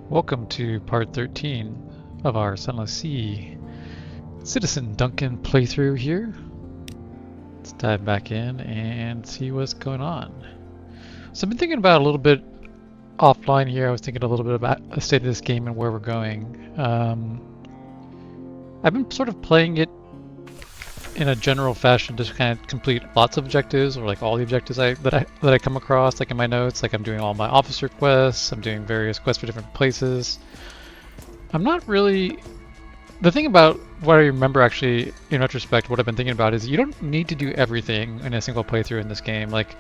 Welcome to part 13 of our Sunless Sea Citizen Duncan playthrough here. Let's dive back in and see what's going on. So I've been thinking about a little bit offline here. I was thinking a little bit about the state of this game and where we're going. I've been sort of playing it in a general fashion to kind of complete lots of objectives, or like all the objectives that I come across, like in my notes. Like I'm doing all my officer quests, I'm doing various quests for different places. I'm not really. The thing about what I remember actually, in retrospect, what I've been thinking about is you don't need to do everything in a single playthrough in this game. Like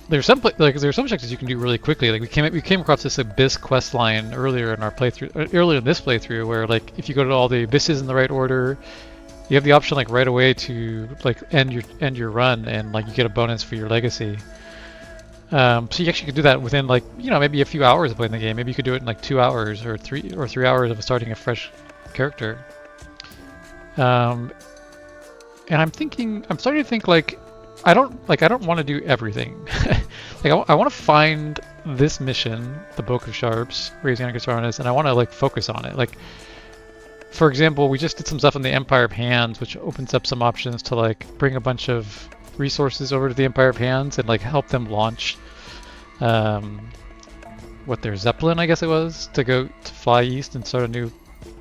there's some objectives you can do really quickly. Like we came across this abyss quest line earlier in our playthrough, earlier in this playthrough, where like if you go to all the abysses in the right order, you have the option like right away to like end your run, and like you get a bonus for your legacy. So you actually could do that within like maybe a few hours of playing the game. Maybe you could do it in like 2 hours or 3 hours of starting a fresh character. Um, and I'm starting to think like I don't want to do everything. Like I want to find this mission, the Book of Sharps, raising anarchist awareness, and I want to like focus on it. Like for example, we just did some stuff in the Empire of Hands, which opens up some options to like bring a bunch of resources over to the Empire of Hands and like help them launch what their Zeppelin, I guess it was, to go to fly east and start a new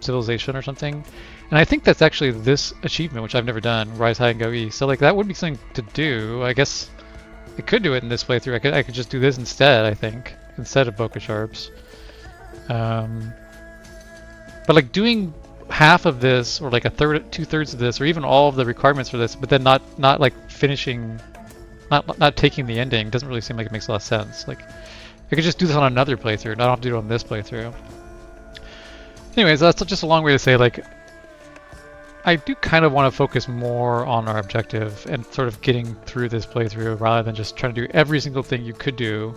civilization or something. And I think that's actually this achievement, which I've never done, Rise High and Go East. So like that would be something to do. I guess I could do it in this playthrough. I could just do this instead, I think, instead of Boca Sharps. But like doing half of this, or like a third, 2/3 of this, or even all of the requirements for this, but then not like finishing, not taking the ending, doesn't really seem like it makes a lot of sense. Like I could just do this on another playthrough, not have to do it on this playthrough. Anyways, that's just a long way to say like I do kind of want to focus more on our objective and sort of getting through this playthrough rather than just trying to do every single thing you could do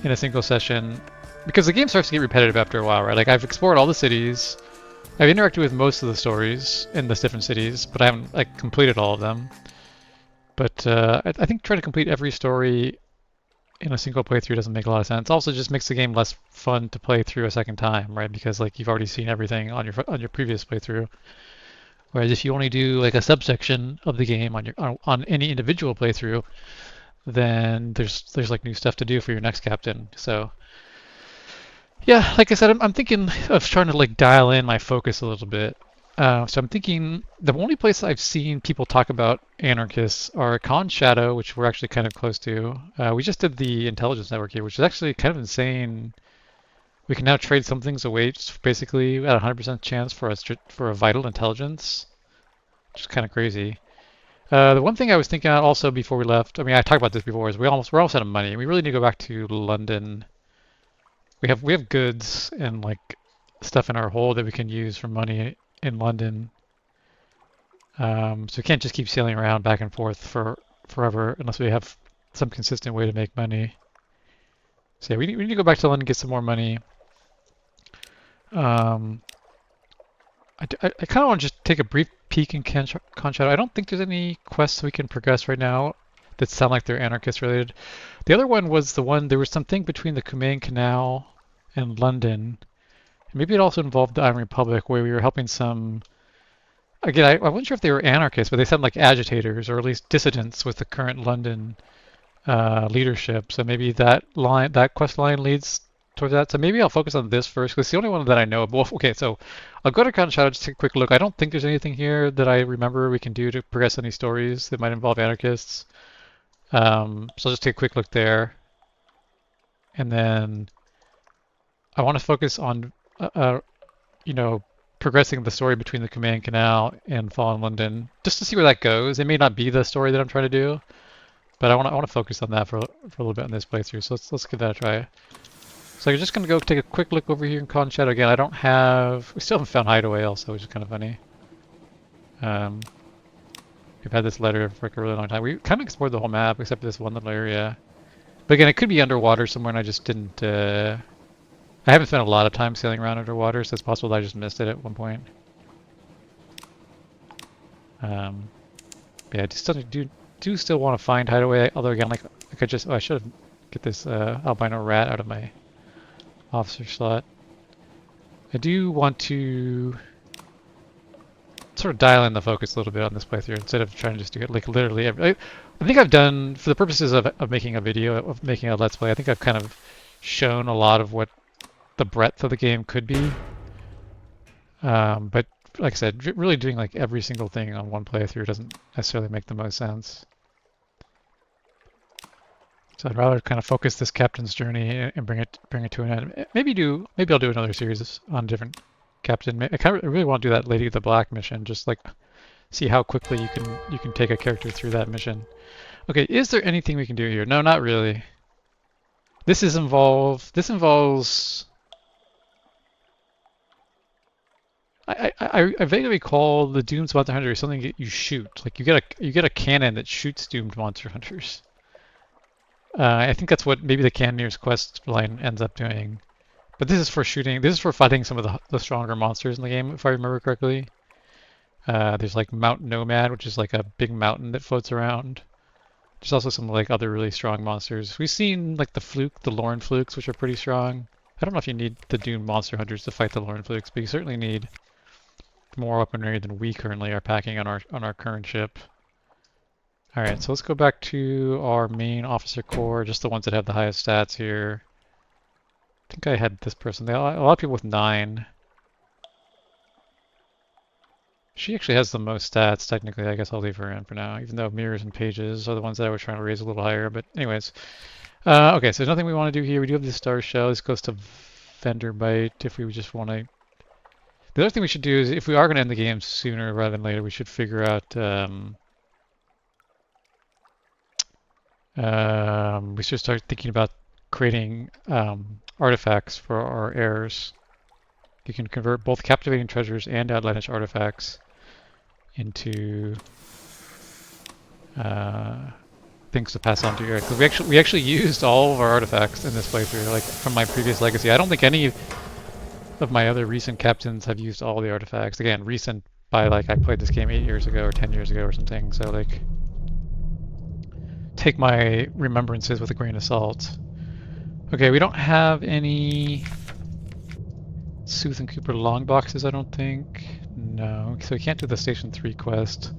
in a single session, because the game starts to get repetitive after a while, right? Like I've explored all the cities, I've interacted with most of the stories in the different cities, but I haven't like completed all of them. But I think trying to complete every story in a single playthrough doesn't make a lot of sense. Also, just makes the game less fun to play through a second time, right? Because like you've already seen everything on your previous playthrough. Whereas if you only do like a subsection of the game on any individual playthrough, then there's like new stuff to do for your next captain. So yeah, like I said, I'm thinking of trying to like dial in my focus a little bit. So I'm thinking the only place I've seen people talk about anarchists are Con Shadow, which we're actually kind of close to. We just did the intelligence network here, which is actually kind of insane. We can now trade some things away just basically at 100% chance for a vital intelligence, which is kind of crazy. The one thing I was thinking about also before we left, I mean, I talked about this before, is we're almost out of money. We really need to go back to London. We have goods and like stuff in our hold that we can use for money in London. So we can't just keep sailing around back and forth for forever unless we have some consistent way to make money. So yeah, we need to go back to London and get some more money. Um, I kind of want to just take a brief peek in Conchado. I don't think there's any quests we can progress right now that sound like they're anarchist related. The other one was there was something between the Cumaean Canal and London. Maybe it also involved the Iron Republic, where we were helping some. Again, I wasn't sure if they were anarchists, but they sounded like agitators, or at least dissidents with the current London leadership. So maybe that quest line leads towards that. So maybe I'll focus on this first, because it's the only one that I know of. Well, okay, so I'll go to Crown Shadow, just take a quick look. I don't think there's anything here that I remember we can do to progress any stories that might involve anarchists. So I'll just take a quick look there. And then I want to focus on, you know, progressing the story between the Command Canal and Fallen London, just to see where that goes. It may not be the story that I'm trying to do, but I want to focus on that for a little bit in this playthrough. So let's give that a try. So I'm just gonna go take a quick look over here in Con Shadow again. We still haven't found Hideaway also, which is kind of funny. We've had this letter for like a really long time. We kind of explored the whole map except for this one little area. But again, it could be underwater somewhere, and I just didn't. I haven't spent a lot of time sailing around underwater, so it's possible that I just missed it at one point. Yeah, I just do still want to find Hideaway. Although again, like I should get this albino rat out of my officer slot. I do want to sort of dial in the focus a little bit on this playthrough instead of trying to just do it like literally every. I think I've done, for the purposes of making a video, of making a Let's Play, I think I've kind of shown a lot of what the breadth of the game could be. But like I said, really doing like every single thing on one playthrough doesn't necessarily make the most sense. So I'd rather kind of focus this captain's journey and bring it to an end. Maybe I'll do another series on different captain. I really want to do that Lady of the Black mission, just like see how quickly you can take a character through that mission. Okay, is there anything we can do here? No, not really. This involves. I vaguely recall the Doomed Monster Hunter is something that you shoot. Like you get a cannon that shoots doomed monster hunters. I think that's what maybe the Cannoneer's quest line ends up doing. But this is for shooting. This is for fighting some of the stronger monsters in the game, if I remember correctly. There's like Mount Nomad, which is like a big mountain that floats around. There's also some like other really strong monsters. We've seen like the Lauren Flukes, which are pretty strong. I don't know if you need the Doomed Monster Hunters to fight the Lauren Flukes, but you certainly need more weaponry than we currently are packing on our current ship. All right, so let's go back to our main officer corps, just the ones that have the highest stats here. I think I had this person. A lot of people with 9. She actually has the most stats, technically. I guess I'll leave her in for now, even though Mirrors and Pages are the ones that I was trying to raise a little higher. But anyways, okay, so there's nothing we want to do here. We do have the Star Shell. This goes to Vendor Bite if we just want to. The other thing we should do is, if we are going to end the game sooner rather than later, we should figure out. We should start thinking about creating artifacts for our heirs. You can convert both captivating treasures and outlandish artifacts into things to pass on to your heir. Because we actually used all of our artifacts in this playthrough, like from my previous legacy. I don't think any of my other recent captains have used all the artifacts. Again, recent by like I played this game 8 years ago or 10 years ago or something. So like, take my remembrances with a grain of salt. Okay, we don't have any Sooth and Cooper long boxes, I don't think. No, so we can't do the Station 3 quest.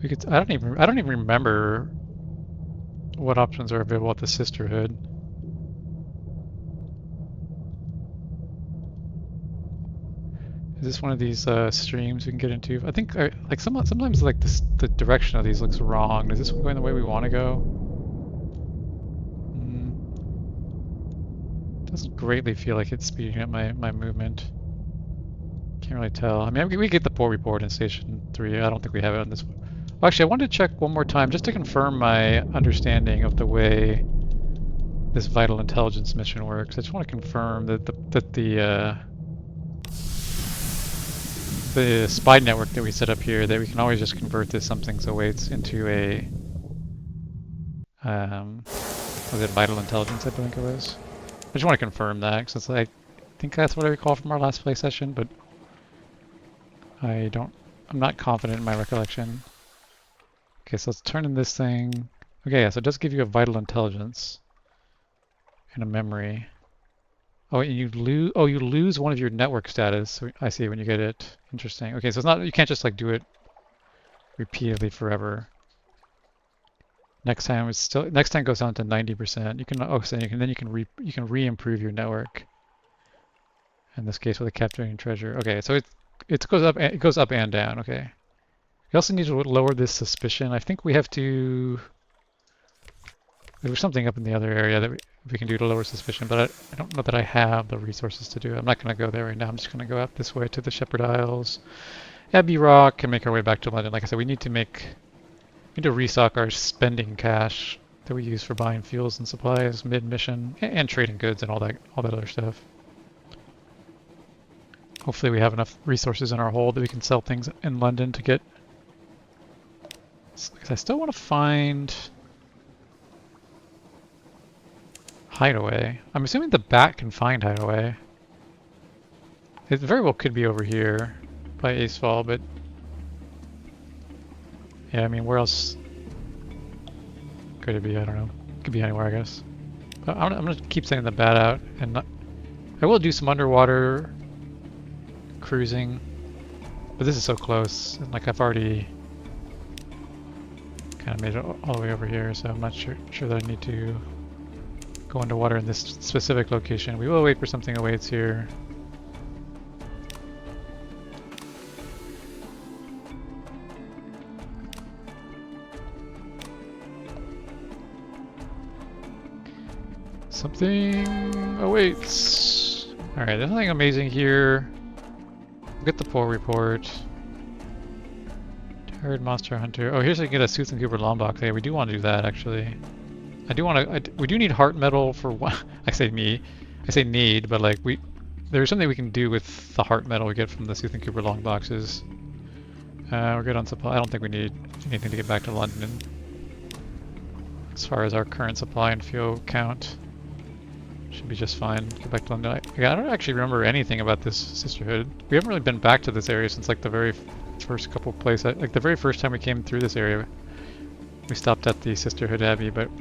We could. I don't even remember what options are available at the Sisterhood. Is this one of these streams we can get into? I think like sometimes like the direction of these looks wrong. Is this one going the way we want to go? Doesn't greatly feel like it's speeding up my movement. Can't really tell. I mean, we get the port report in Station 3. I don't think we have it on this one. Well, actually, I wanted to check one more time just to confirm my understanding of the way this vital intelligence mission works. I just want to confirm that the spy network that we set up here, that we can always just convert this something's awaits into a was it vital intelligence, I think it was. I just want to confirm that, because I think that's what I recall from our last play session, but I'm not confident in my recollection. Okay, so let's turn in this thing. Okay, yeah, so it does give you a vital intelligence and a memory. Oh, and you lose one of your network status. So I see when you get it. Interesting. Okay, so it's not, you can't just like do it repeatedly forever. Next time it goes down to 90%. You can so you can re-improve your network. In this case with a capturing treasure. Okay, so it goes up and down. Okay. We also need to lower this suspicion. I think we have to. There's something up in the other area that we can do to lower suspicion, but I don't know that I have the resources to do it. I'm not going to go there right now. I'm just going to go out this way to the Shepherd Isles, Abbey Rock, and make our way back to London. Like I said, we need to restock our spending cash that we use for buying fuels and supplies mid-mission and trading goods and all that other stuff. Hopefully we have enough resources in our hold that we can sell things in London to get. I still want to find Hideaway. I'm assuming the Bat can find Hideaway. It very well could be over here by Acefall, but yeah, I mean, where else could it be? I don't know. It could be anywhere, I guess. But I'm gonna keep sending the bat out, and I will do some underwater cruising. But this is so close, and like I've already kind of made it all the way over here, so I'm not sure that I need to go underwater in this specific location. We will wait for something awaits here. Something awaits. Alright, there's nothing amazing here. We'll get the pull report. Tired Monster Hunter. Oh, here's how you get a Sooth and Cooper long box. Yeah, we do want to do that, actually. I do want to... we do need heart metal for one... I say need, but like, there's something we can do with the heart metal we get from the Sooth and Cooper long boxes. We're good on supply. I don't think we need anything to get back to London. As far as our current supply and fuel count. Should be just fine. Get back to London. I don't actually remember anything about this sisterhood. We haven't really been back to this area since like the very first couple places. Like the very first time we came through this area, we stopped at the Sisterhood Abbey, but I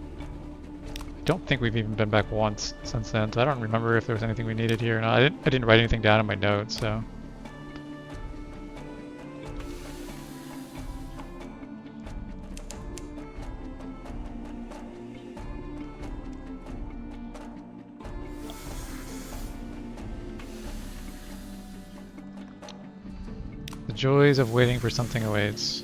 don't think we've even been back once since then. So I don't remember if there was anything we needed here or not. I didn't write anything down in my notes, so. The joys of waiting for something awaits.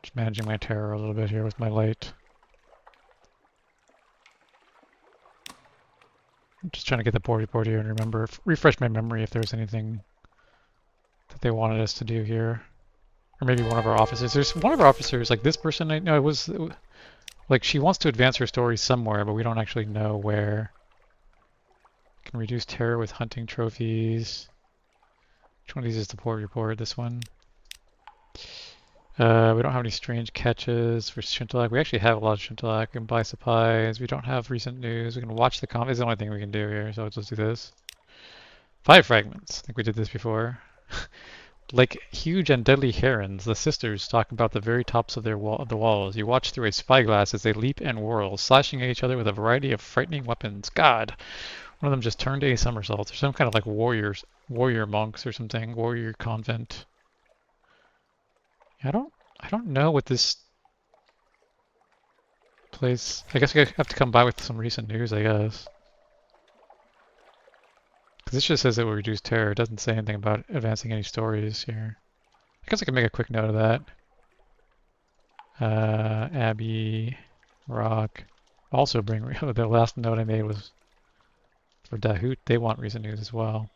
Just managing my terror a little bit here with my light. I'm just trying to get the board report here and remember, refresh my memory if there's anything that they wanted us to do here. Or maybe one of our officers. There's one of our officers, like this person, I know it was like she wants to advance her story somewhere, but we don't actually know where. Can reduce terror with hunting trophies. Which one of these is the board report? This one. We don't have any strange catches for Shintalak. We actually have a lot of Shintalak. We can buy supplies. We don't have recent news. We can watch the comments. It's the only thing we can do here, so let's just do this. 5 fragments. I think we did this before. Like huge and deadly herons, the sisters talk about the very tops of the walls. You watch through a spyglass as they leap and whirl, slashing at each other with a variety of frightening weapons. God! One of them just turned a somersault. Or some kind of like warrior monks or something. Warrior convent. I don't know what this place... I guess I have to come by with some recent news, I guess. Because this just says it will reduce terror. It doesn't say anything about advancing any stories here. I guess I can make a quick note of that. Abbey, Rock. Also bring... the last note I made was for Dahoot. They want recent news as well.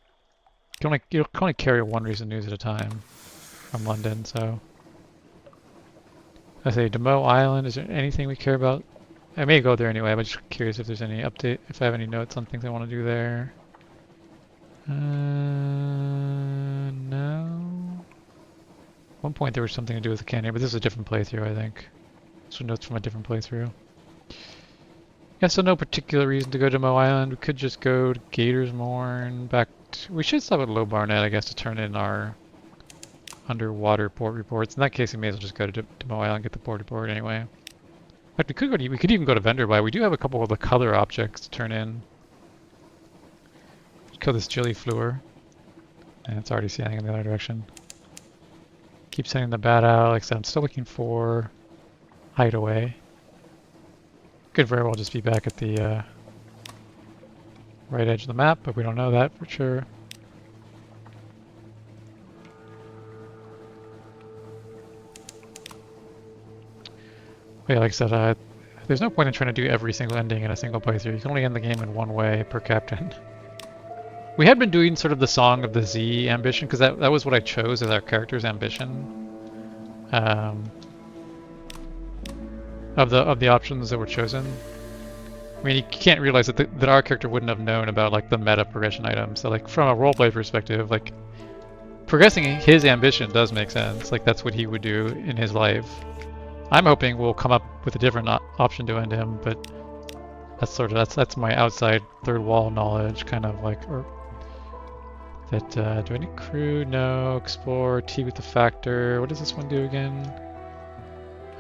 You can only carry one recent news at a time from London, so... I say Demo Island, is there anything we care about? I may go there anyway, I'm just curious if there's any update, if I have any notes on things I want to do there. No. At one point there was something to do with the canyon, but this is a different playthrough, I think. So notes from a different playthrough. Yeah, so no particular reason to go to Demo Island. We could just go to Gatorsmorn, back to... We should stop at Low Barnet, I guess, to turn in our underwater port reports. In that case, we may as well just go to Demo Island and get the port report anyway. In fact, we could even go to Venderby. We do have a couple of the color objects to turn in. Kill this Jilly Fluor. And it's already sailing in the other direction. Keep sending the bat out. Like I said, I'm still looking for Hideaway. Could very well just be back at the right edge of the map, but we don't know that for sure. But yeah, like I said, there's no point in trying to do every single ending in a single playthrough. You can only end the game in one way per captain. We had been doing sort of the Song of the Z ambition, because that was what I chose as our character's ambition. Of the options that were chosen. I mean, you can't realize that our character wouldn't have known about like the meta progression items. So like from a roleplay perspective, like progressing his ambition does make sense. Like that's what he would do in his life. I'm hoping we'll come up with a different option to end him, but that's my outside third wall knowledge, kind of like. Or that do I need crew? No. Explore. Tea with the factor. What does this one do again?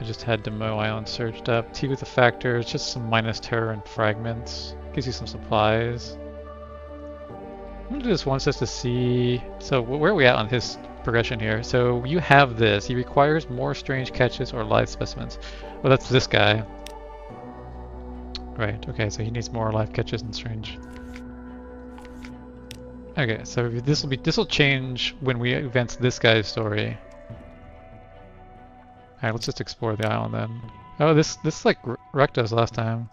I just had Demo Island searched up. Tea with the factors, just some minus terror and fragments. Gives you some supplies. I'm gonna do this once just to see. So where are we at on his progression here? So you have this. He requires more strange catches or live specimens. Well, that's this guy. Right. Okay. So he needs more live catches and strange. Okay. So this will change when we advance this guy's story. All right. Let's just explore the island then. Oh, this like wrecked us last time.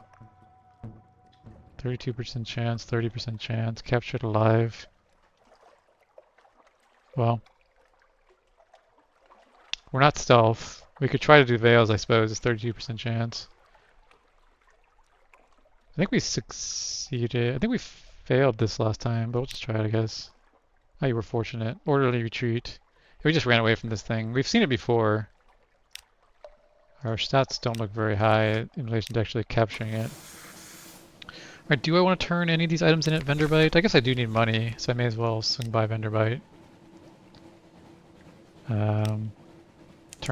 32% chance, 30% chance, captured alive. Well, we're not stealth. We could try to do veils, I suppose. It's 32% chance. I think we succeeded. I think we failed this last time, but we'll just try it, I guess. Oh, you were fortunate. Orderly retreat. We just ran away from this thing. We've seen it before. Our stats don't look very high in relation to actually capturing it. Alright, do I want to turn any of these items in at Vendor Bite? I guess I do need money, so I may as well swing by Vendor Bite. Turn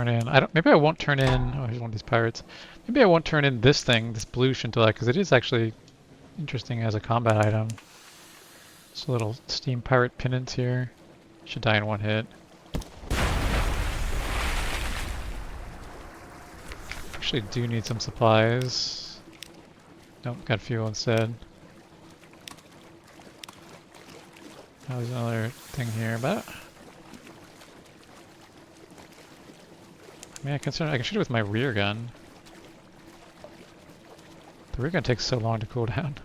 in. Maybe I won't turn in. Oh, here's one of these pirates. Maybe I won't turn in this thing, this blue scintilla, because it is actually interesting as a combat item. Just a little steam pirate penance here. Should die in one hit. Actually, do need some supplies. Nope, got fuel instead. Oh, there's another thing here, but I mean, I can shoot it with my rear gun. The rear gun takes so long to cool down.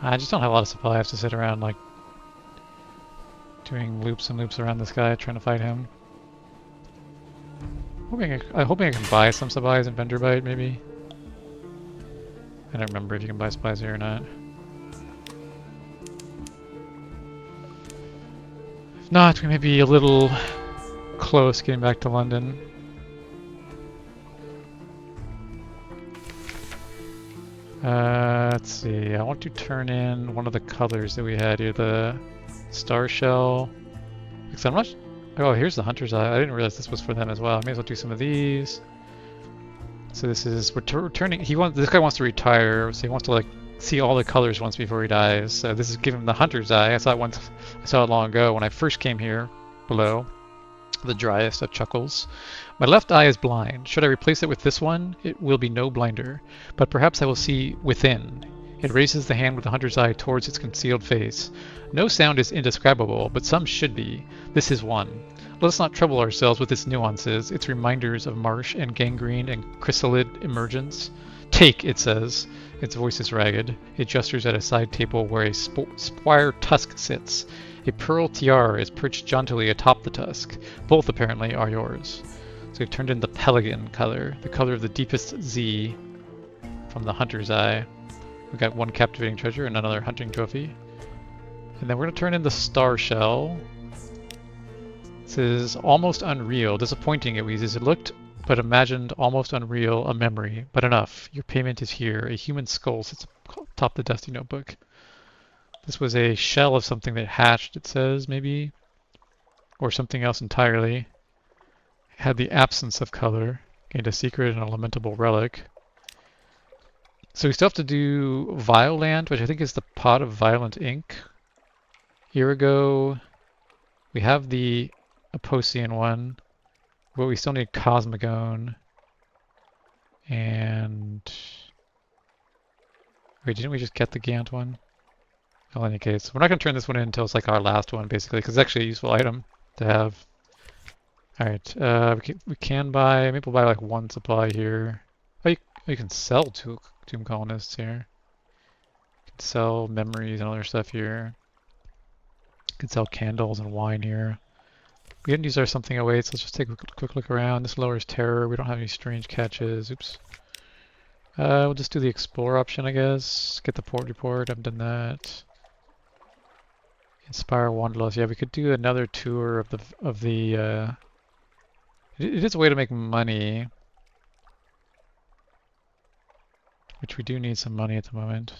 I just don't have a lot of supplies to sit around like doing loops and loops around this guy trying to fight him. I'm hoping I can buy some supplies in Vendor Bite, maybe. I don't remember if you can buy supplies here or not. If not, we may be a little close getting back to London. Let's see. I want to turn in one of the colors that we had here, the star shell. Because I'm not. Oh, here's the hunter's eye. I didn't realize this was for them as well. I may as well do some of these. So this is returning. This guy wants to retire, so he wants to like see all the colors once before he dies. So this is giving him the hunter's eye. I saw it long ago when I first came here below. The driest of chuckles. My left eye is blind. Should I replace it with this one? It will be no blinder. But perhaps I will see within. It raises the hand with the hunter's eye towards its concealed face. No sound is indescribable, but some should be. This is one. Let us not trouble ourselves with its nuances, its reminders of marsh and gangrene and chrysalid emergence. Take, it says. Its voice is ragged. It gestures at a side table where a squire tusk sits. A pearl tiara is perched jauntily atop the tusk. Both, apparently, are yours. So we've turned in the pelican color, the color of the deepest Z from the hunter's eye. We've got one captivating treasure and another hunting trophy. And then we're going to turn in the star shell. This is almost unreal. Disappointing it was. It looked but imagined almost unreal, a memory. But enough. Your payment is here. A human skull sits atop the dusty notebook. This was a shell of something that hatched, it says, maybe. Or something else entirely. Had the absence of color. Gained a secret and a lamentable relic. So we still have to do Violand, which I think is the pot of violent ink. Irigo. We have the Aposian one, but we still need Cosmogone. And wait, didn't we just get the Gant one? Well, in any case, we're not going to turn this one in until it's like our last one, basically, because it's actually a useful item to have. All right, we can buy. Maybe we'll buy like one supply here. Oh, you can sell to Tomb Colonists here. You can sell memories and other stuff here. You can sell candles and wine here. We didn't use our something awaits. Let's just take a quick look around. This lowers terror. We don't have any strange catches. Oops. We'll just do the explore option, I guess. Get the port report. I've done that. Inspire Wanderlust. Yeah, we could do another tour of the. It is a way to make money, which we do need some money at the moment.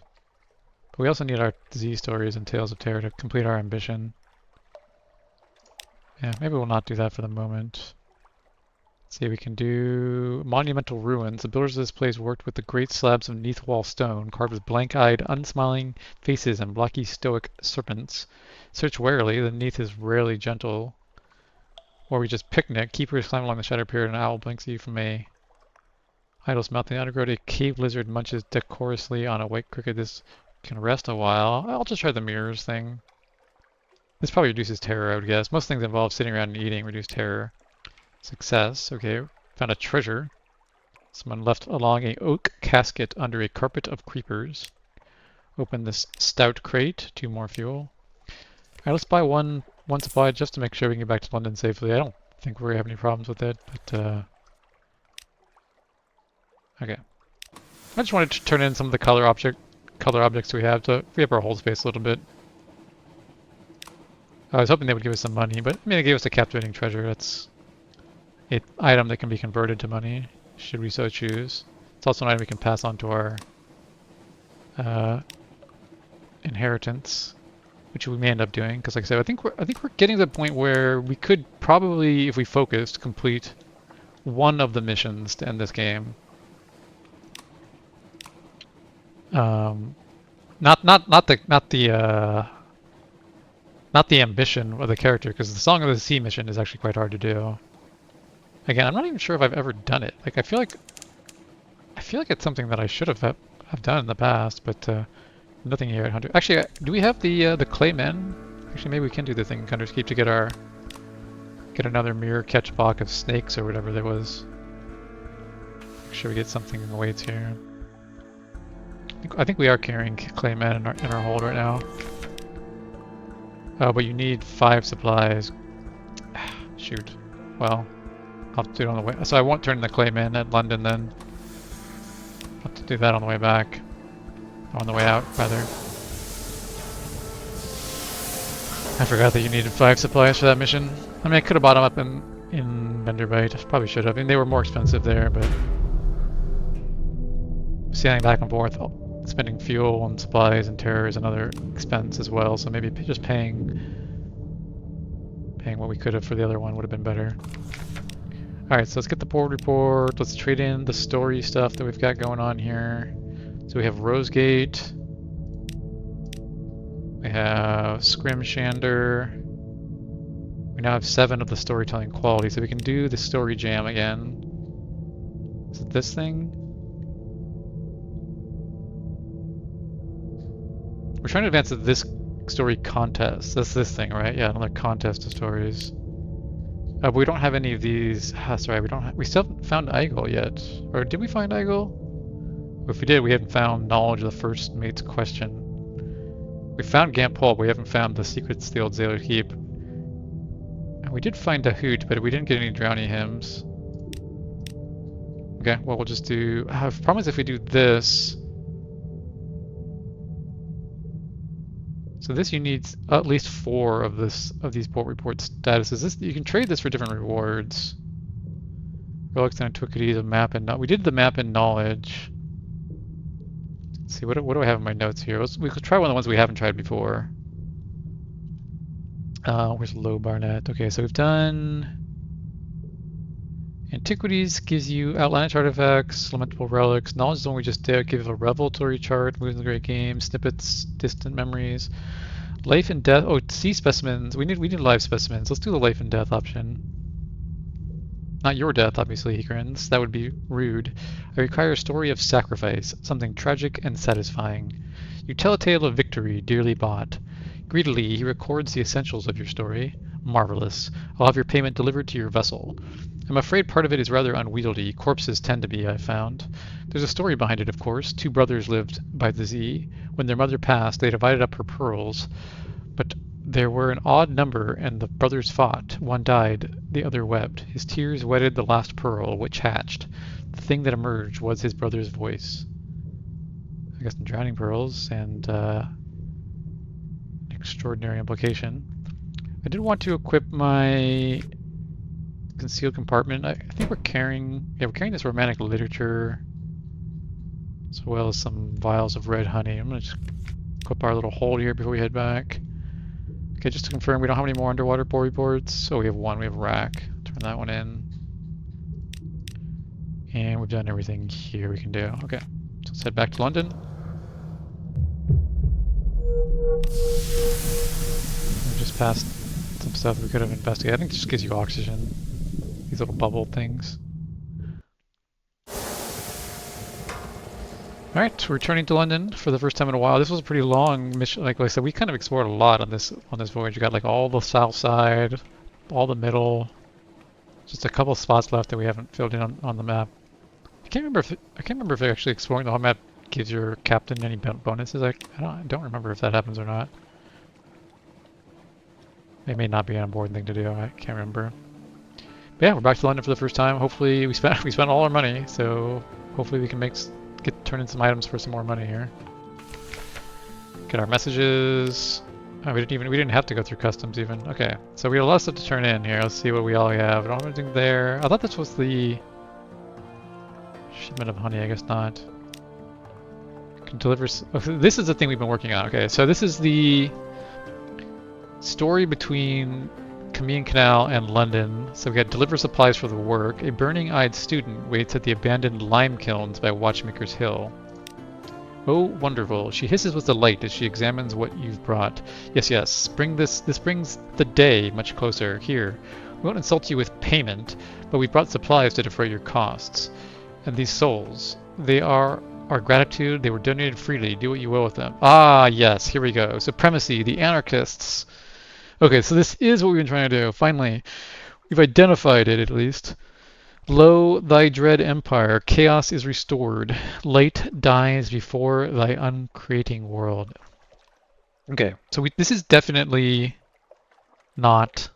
But we also need our Z stories and Tales of Terror to complete our ambition. Yeah, maybe we'll not do that for the moment. See, we can do monumental ruins. The builders of this place worked with the great slabs of neath wall stone, carved with blank-eyed, unsmiling faces and blocky stoic serpents. Search warily, the neath is rarely gentle. Or we just picnic. Keepers climb along the shadow period, and an owl blinks at you from a idle's mouth. The undergrowth, a cave lizard munches decorously on a white cricket. This can rest a while. I'll just try the mirrors thing. This probably reduces terror, I would guess. Most things involve sitting around and eating reduce terror. Success. Okay, found a treasure. Someone left along a oak casket under a carpet of creepers. Open this stout crate. 2 more fuel. Alright, let's buy one supply just to make sure we can get back to London safely. I don't think we're gonna have any problems with it, but okay. I just wanted to turn in some of the color objects we have to free up our hold space a little bit. I was hoping they would give us some money, but I mean, they gave us a captivating treasure. That's an item that can be converted to money, should we so choose. It's also an item we can pass on to our inheritance, which we may end up doing. Because, like I said, I think we're getting to the point where we could probably, if we focused, complete one of the missions to end this game. Not the ambition of the character, because the Song of the Sea mission is actually quite hard to do. Again, I'm not even sure if I've ever done it. Like, I feel like it's something that I should have done in the past, but nothing here at Hunter. Actually, do we have the clay men? Actually, maybe we can do the thing in Hunter's Keep to get another mirror catch block of snakes or whatever there was. Make sure we get something in the weights here. I think we are carrying clay men in our hold right now. Oh, but you need 5 supplies. Shoot. Well, I'll have to do it on the way. So I won't turn the clay men at London then. I'll have to do that on the way back. On the way out, rather. I forgot that you needed 5 supplies for that mission. I mean, I could have bought them up in Benderbite. Probably should have. I mean, they were more expensive there, but sailing back and forth, spending fuel and supplies and terror is another expense as well. So maybe just paying what we could have for the other one would have been better. All right, so let's get the board report. Let's trade in the story stuff that we've got going on here. So we have Rosegate. We have Scrimshander. We now have 7 of the storytelling quality, so we can do the story jam again. Is it this thing? We're trying to advance this story contest. That's this thing, right? Yeah, another contest of stories. But we don't have any of these. Sorry, we still haven't found Eigel yet. Or did we find Eigel? If we did, we haven't found knowledge of the first mate's question. We found Gampol, but we haven't found the secrets of the old Sailor Keep. And we did find Dahoot, but we didn't get any drowning hymns. Okay, well, we'll just do... I promise if we do this... So this, you need at least 4 of these port report statuses. You can trade this for different rewards. Relics and antiquities, a map and... We did the map and knowledge. Let's see, what do I have in my notes here? We could try one of the ones we haven't tried before. Where's Low Barnet? Okay, so we've done... Antiquities gives you outlandish artifacts, lamentable relics. Knowledge is the one we just did. Gives a revelatory chart, moves in the great game, snippets, distant memories. Life and death. Oh, sea specimens. We need live specimens. Let's do the life and death option. Not your death, obviously, he grins. That would be rude. I require a story of sacrifice, something tragic and satisfying. You tell a tale of victory, dearly bought. Greedily, he records the essentials of your story. Marvelous. I'll have your payment delivered to your vessel. I'm afraid part of it is rather unwieldy. Corpses tend to be, I've found. There's a story behind it, of course. 2 brothers lived by the sea. When their mother passed, they divided up her pearls. But there were an odd number, and the brothers fought. One died, the other wept. His tears wetted the last pearl, which hatched. The thing that emerged was his brother's voice. I guess some drowning pearls, and extraordinary implication. I did want to equip my concealed compartment. I think we're carrying this romantic literature as well as some vials of red honey. I'm gonna just equip our little hold here before we head back. Okay, just to confirm, we don't have any more underwater board reports. Oh, we have one. We have rack. Turn that one in. And we've done everything here we can do. Okay, so let's head back to London. We just passed some stuff we could have investigated. I think it just gives you oxygen. These little bubble things. Alright, we're returning to London for the first time in a while. This was a pretty long mission. Like I said, we kind of explored a lot on this voyage. We got like all the south side, all the middle, just a couple spots left that we haven't filled in on the map. I can't remember if actually exploring the whole map gives your captain any bonuses. I don't remember if that happens or not. It may not be an important thing to do. I can't remember. But yeah, we're back to London for the first time. Hopefully we spent all our money, so hopefully we can turn in some items for some more money here. Get our messages. Oh, we didn't have to go through customs even. Okay, so we have a lot of stuff to turn in here. Let's see what we all have. I don't have anything there. I thought this was the shipment of honey. I guess not. Can deliver. Oh, this is the thing we've been working on. Okay, so this is the story between Camille Canal and London. So we got deliver supplies for the work. A burning-eyed student waits at the abandoned lime kilns by Watchmaker's Hill. Oh, wonderful. She hisses with delight as she examines what you've brought. Yes, yes. This brings the day much closer. Here, we won't insult you with payment, but we brought supplies to defray your costs. And these souls, they are our gratitude. They were donated freely. Do what you will with them. Ah, yes. Here we go. Supremacy, the anarchists. Okay, so this is what we've been trying to do. Finally, we've identified it at least. Lo, thy dread empire, chaos is restored. Light dies before thy uncreating world. Okay, so this is definitely not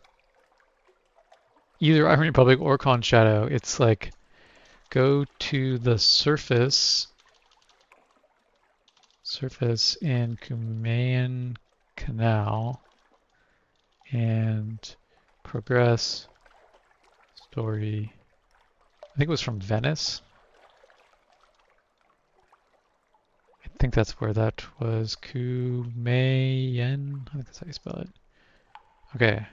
either Iron Republic or Con Shadow. It's like, go to the surface in Cumaean Canal and progress story. I think it was from Venice. I think that's where that was. Cumaean. I think that's how you spell it. Okay.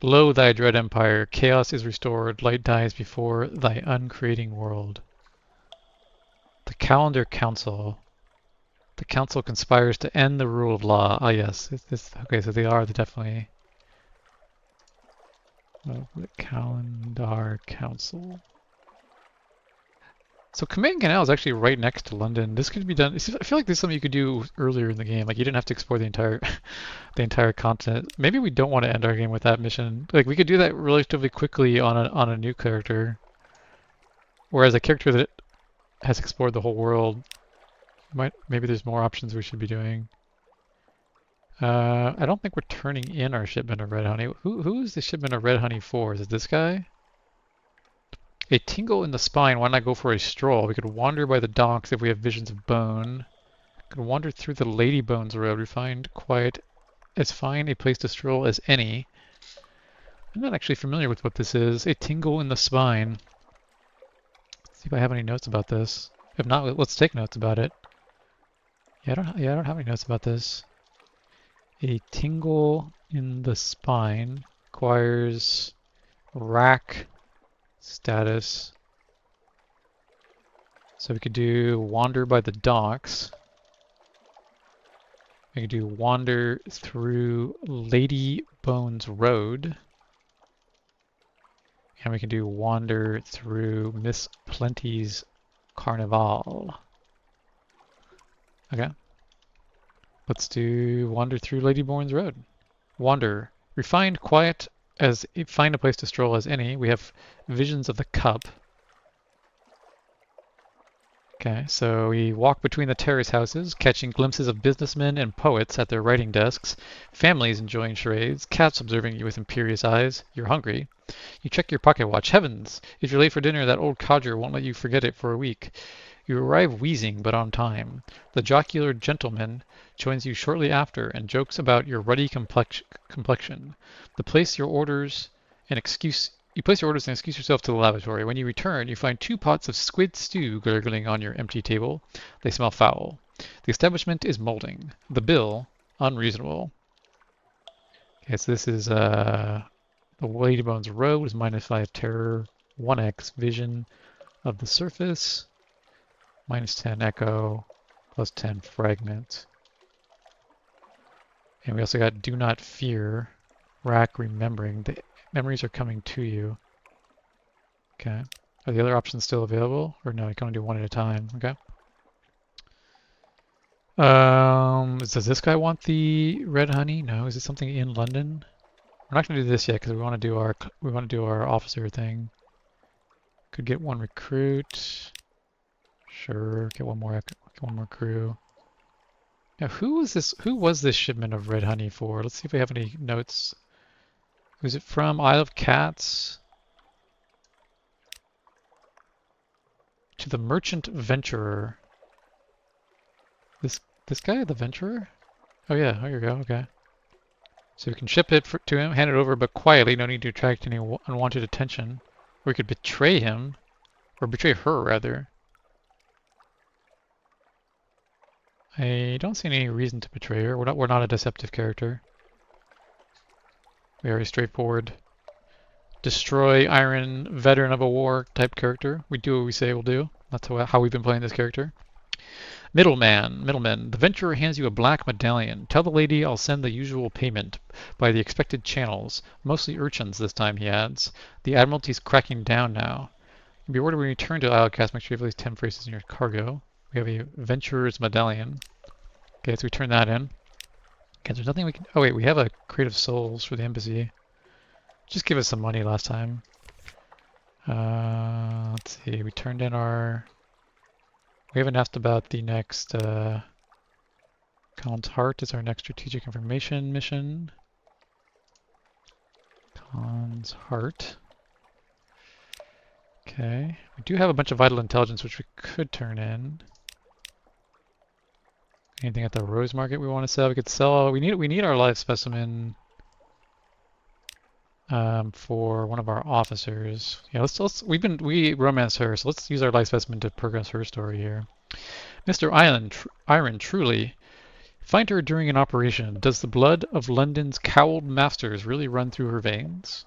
Lo, thy dread empire, chaos is restored, light dies before thy uncreating world. The Calendar Council. The council conspires to end the rule of law. Ah, yes. Okay, so they are definitely. Oh, the Calendar Council. So Command Canal is actually right next to London. This could be done. I feel like this is something you could do earlier in the game. Like you didn't have to explore the entire the entire continent. Maybe we don't want to end our game with that mission. Like we could do that relatively quickly on a new character. Whereas a character that has explored the whole world, maybe there's more options we should be doing. I don't think we're turning in our shipment of red honey. Who is the shipment of red honey for? Is it this guy? A tingle in the spine. Why not go for a stroll? We could wander by the docks if we have visions of bone. We could wander through the Lady Bones Road. We find quiet as fine a place to stroll as any. I'm not actually familiar with what this is. A tingle in the spine. Let's see if I have any notes about this. If not, let's take notes about it. Yeah, I don't have any notes about this. A tingle in the spine requires rack status. So we could do wander by the docks. We could do wander through Lady Bones Road. And we can do wander through Miss Plenty's Carnival. Okay. Let's do wander through Lady Bones Road. Wander. Refined, quiet, find a place to stroll as any. We have visions of the cup. Okay, so we walk between the terrace houses, catching glimpses of businessmen and poets at their writing desks, families enjoying charades, cats observing you with imperious eyes. You're hungry. You check your pocket watch. Heavens! If you're late for dinner, that old codger won't let you forget it for a week. You arrive wheezing, but on time. The jocular gentleman joins you shortly after and jokes about your ruddy complexion. You place your orders and excuse yourself to the lavatory. When you return, you find 2 pots of squid stew gurgling on your empty table. They smell foul. The establishment is molding. The bill, unreasonable. Okay, so this is the Ladybones Road is -5 terror, 1x vision, of the surface. Minus 10 echo, plus 10 fragment. And we also got do not fear, rack remembering. The memories are coming to you. Okay. Are the other options still available? Or no, you can only do one at a time. Okay. Does this guy want the red honey? No. Is it something in London? We're not gonna do this yet because we want to do our officer thing. Could get one recruit. Sure. Get one more crew. Now, who was this? Who was this shipment of red honey for? Let's see if we have any notes. Was it from Isle of Cats to the merchant venturer? This guy, the venturer? Oh yeah, there you go. Okay. So we can ship it to him, hand it over, but quietly. No need to attract any unwanted attention. Or we could betray him, or betray her rather. I don't see any reason to betray her. We're not a deceptive character. Very straightforward. Destroy iron veteran of a war type character. We do what we say we'll do. That's how we've been playing this character. Middleman. The venturer hands you a black medallion. Tell the lady I'll send the usual payment by the expected channels. Mostly urchins this time, he adds. The Admiralty's cracking down now. Be ordered when you return to Islecast, make sure you have at least 10 phrases in your cargo. We have a venturer's medallion. Okay, so we turn that in. Okay, there's nothing we can... Oh wait, we have a crate of souls for the embassy. Just give us some money last time. Let's see, we turned in our... We haven't asked about the next... Khan's Heart is our next strategic information mission. Khan's Heart. Okay, we do have a bunch of vital intelligence which we could turn in. Anything at the Rose Market we want to sell? We could sell... We need our live specimen... for one of our officers. Yeah, we romanced her, so let's use our life specimen to progress her story here. Mr. Iron, truly. Find her during an operation. Does the blood of London's cowled masters really run through her veins?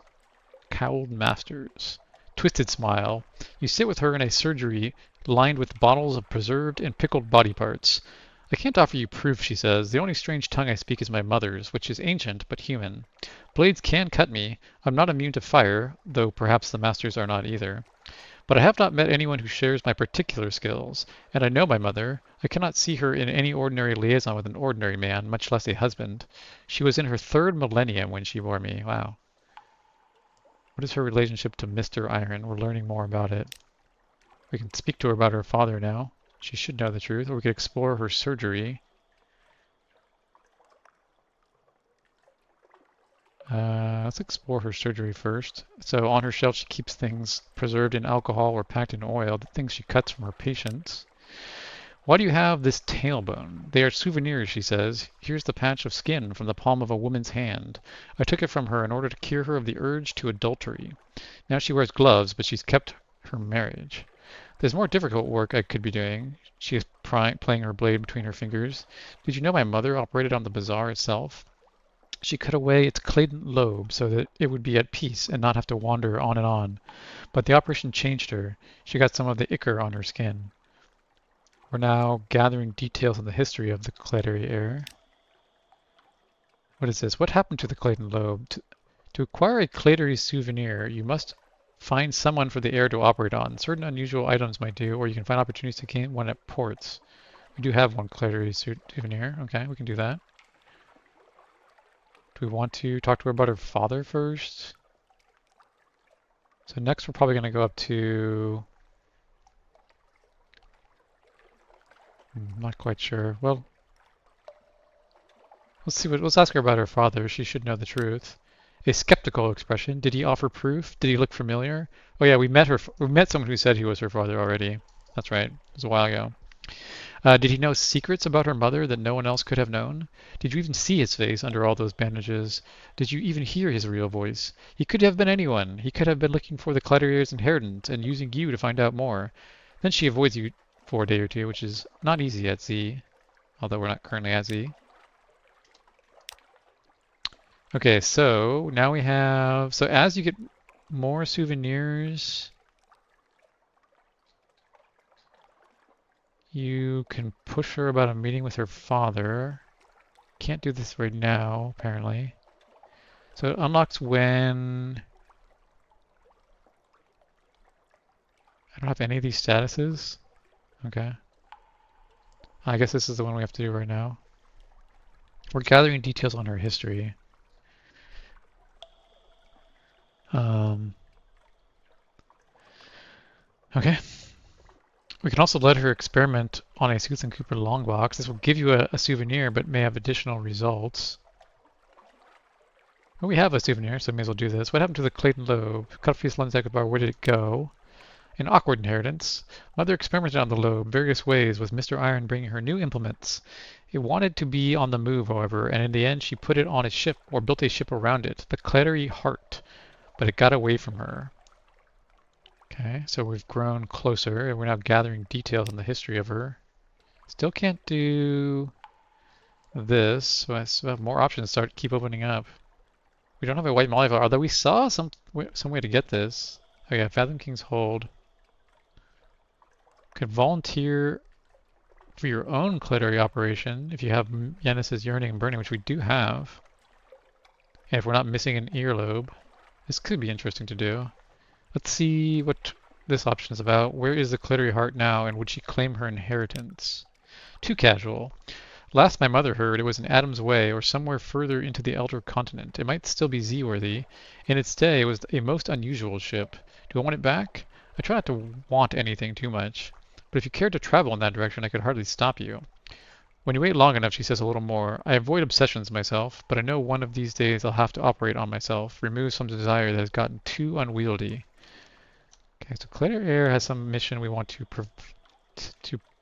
Cowled masters. Twisted smile. You sit with her in a surgery lined with bottles of preserved and pickled body parts. I can't offer you proof, she says. The only strange tongue I speak is my mother's, which is ancient but human. Blades can cut me. I'm not immune to fire, though perhaps the masters are not either. But I have not met anyone who shares my particular skills, and I know my mother. I cannot see her in any ordinary liaison with an ordinary man, much less a husband. She was in her 3rd millennium when she bore me. Wow. What is her relationship to Mr. Iron? We're learning more about it. We can speak to her about her father now. She should know the truth, or we could explore her surgery. Let's explore her surgery first. So on her shelf she keeps things preserved in alcohol or packed in oil, the things she cuts from her patients. Why do you have this tailbone? They are souvenirs, she says. Here's the patch of skin from the palm of a woman's hand. I took it from her in order to cure her of the urge to adultery. Now she wears gloves, but she's kept her marriage. There's more difficult work I could be doing. She is playing her blade between her fingers. Did you know my mother operated on the bazaar itself? She cut away its cladent lobe so that it would be at peace and not have to wander on and on. But the operation changed her. She got some of the ichor on her skin. We're now gathering details on the history of the Clattery heir. What is this? What happened to the cladent lobe? To acquire a Clattery souvenir, you must find someone for the heir to operate on. Certain unusual items might do, or you can find opportunities to gain one at ports. We do have one Clattery souvenir. Okay, we can do that. Do we want to talk to her about her father first? So next we're probably going to go up to... I'm not quite sure. Well, let's ask her about her father. She should know the truth. A skeptical expression. Did he offer proof? Did he look familiar? Oh yeah, we met someone who said he was her father already. That's right. It was a while ago. Did he know secrets about her mother that no one else could have known? Did you even see his face under all those bandages? Did you even hear his real voice? He could have been anyone. He could have been looking for the Clatterier's inheritance and using you to find out more. Then she avoids you for a day or two, which is not easy at Z, although we're not currently at Z. Okay, so now we have... So as you get more souvenirs... You can push her about a meeting with her father. Can't do this right now, apparently. So it unlocks when... I don't have any of these statuses. Okay. I guess this is the one we have to do right now. We're gathering details on her history. Okay. We can also let her experiment on a Sooth and Cooper long box. This will give you a souvenir, but may have additional results. Well, we have a souvenir, so we may as well do this. What happened to the Clayton lobe? Cut off piece lens bar. Where did it go? An awkward inheritance. Mother experimented on the lobe various ways, with Mr. Iron bringing her new implements. It wanted to be on the move, however, and in the end she put it on a ship, or built a ship around it, the Clattery Heart, but it got away from her. Okay, so we've grown closer, and we're now gathering details on the history of her. Still can't do this, so I still have more options to keep opening up. We don't have a white mollyflower, although we saw some way to get this. Okay, Fathom King's Hold. Could volunteer for your own clitory operation if you have Yanis's Yearning and Burning, which we do have. And if we're not missing an earlobe. This could be interesting to do. Let's see what this option is about. Where is the Clitory Heart now, and would she claim her inheritance? Too casual. Last my mother heard, it was in Adam's Way, or somewhere further into the Elder Continent. It might still be Z-worthy. In its day, it was a most unusual ship. Do I want it back? I try not to want anything too much. But if you cared to travel in that direction, I could hardly stop you. When you wait long enough, she says a little more. I avoid obsessions myself, but I know one of these days I'll have to operate on myself, remove some desire that has gotten too unwieldy. Okay, so Claire Air has some mission we want to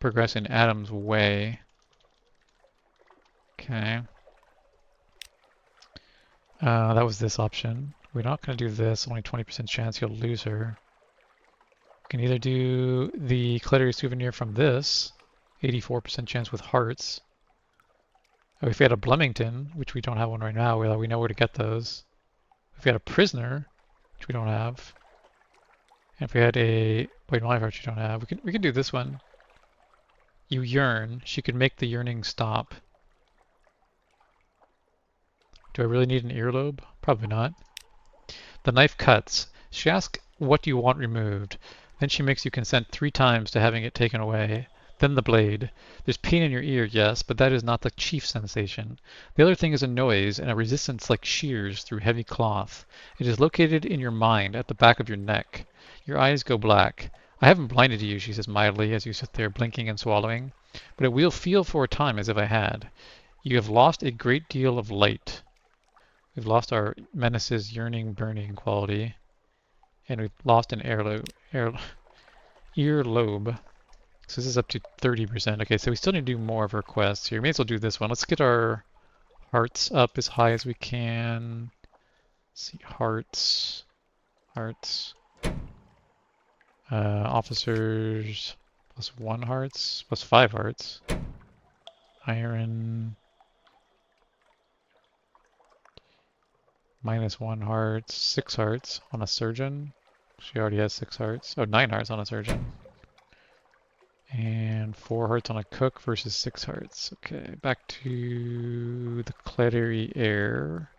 progress in Adam's Way. Okay. That was this option. We're not going to do this, only 20% chance you'll lose her. We can either do the Clitory Souvenir from this, 84% chance with hearts. Oh, if we had a Blemmington, which we don't have one right now, we know where to get those. If we had a Prisoner, which we don't have. And if we had a White Mollyflower, which we don't have, we can do this one. You yearn. She could make the yearning stop. Do I really need an earlobe? Probably not. The knife cuts. She asks, what do you want removed? Then she makes you consent 3 times to having it taken away. Then the blade. There's pain in your ear, yes, but that is not the chief sensation. The other thing is a noise and a resistance like shears through heavy cloth. It is located in your mind, at the back of your neck. Your eyes go black. I haven't blinded you, she says mildly as you sit there blinking and swallowing, but it will feel for a time as if I had. You have lost a great deal of light. We've lost our Menace's Yearning Burning quality. And we've lost an earlobe. So this is up to 30%. Okay, so we still need to do more of our quests here. May as well do this one. Let's get our hearts up as high as we can. Let's see, hearts. Officers, +1 hearts, +5 hearts. Iron, -1 hearts, 6 hearts on a surgeon. She already has 6 hearts. Oh, 9 hearts on a surgeon. And 4 hearts on a cook versus 6 hearts. Okay, back to the Clattery Air.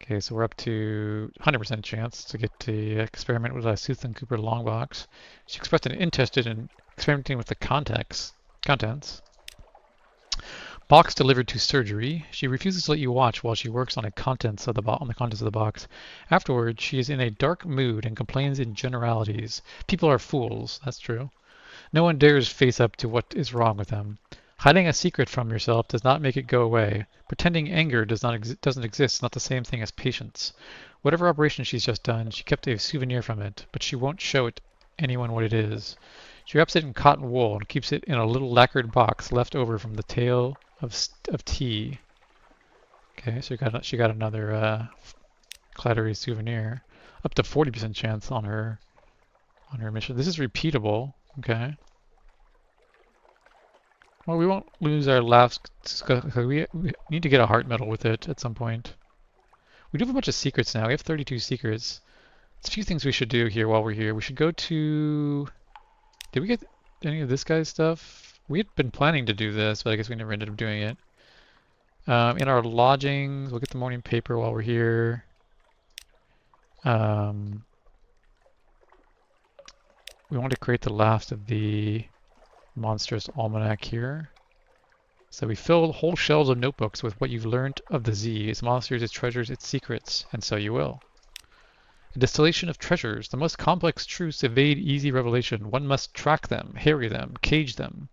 Okay, so we're up to 100% chance to get to experiment with a Sooth and Cooper long box. She expressed an interest in experimenting with the contents. Box delivered to surgery. She refuses to let you watch while she works on the contents of the box. Afterwards, she is in a dark mood and complains in generalities. People are fools. That's true. No one dares face up to what is wrong with them. Hiding a secret from yourself does not make it go away. Pretending anger doesn't exist is not the same thing as patience. Whatever operation she's just done, she kept a souvenir from it, but she won't show anyone what it is. She wraps it in cotton wool and keeps it in a little lacquered box left over from the tale of tea. Okay, so she got another Clattery souvenir. Up to 40% chance on her mission. This is repeatable. Okay. Well, we won't lose our last. We need to get a heart medal with it at some point. We do have a bunch of secrets now. We have 32 secrets. There's a few things we should do here while we're here. We should go to. Did we get any of this guy's stuff? We had been planning to do this, but I guess we never ended up doing it. In our lodgings, we'll get the morning paper while we're here. We want to create the last of the monstrous almanac here. So we fill whole shelves of notebooks with what you've learned of the Z, its monsters, its treasures, its secrets, and so you will. A distillation of treasures. The most complex truths evade easy revelation. One must track them, harry them, cage them.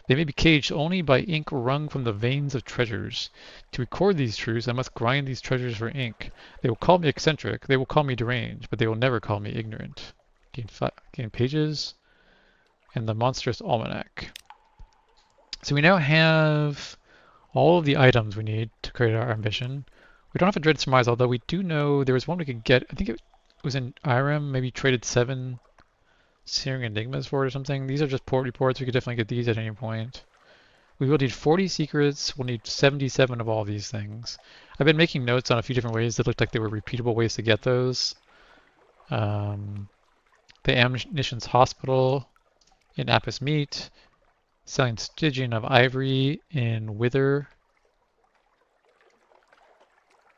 They may be caged only by ink wrung from the veins of treasures. To record these truths, I must grind these treasures for ink. They will call me eccentric, they will call me deranged, but they will never call me ignorant. Gain pages, and the monstrous almanac. So we now have all of the items we need to create our ambition. We don't have a dread surmise, although we do know there was one we could get. I think it was in Irem, maybe traded 7 searing enigmas for it or something. These are just port reports. We could definitely get these at any point. We will need 40 secrets. We'll need 77 of all these things. I've been making notes on a few different ways that looked like they were repeatable ways to get those. The Ammunitions Hospital in Apis Meat. Selling Stygian of Ivory in Wither.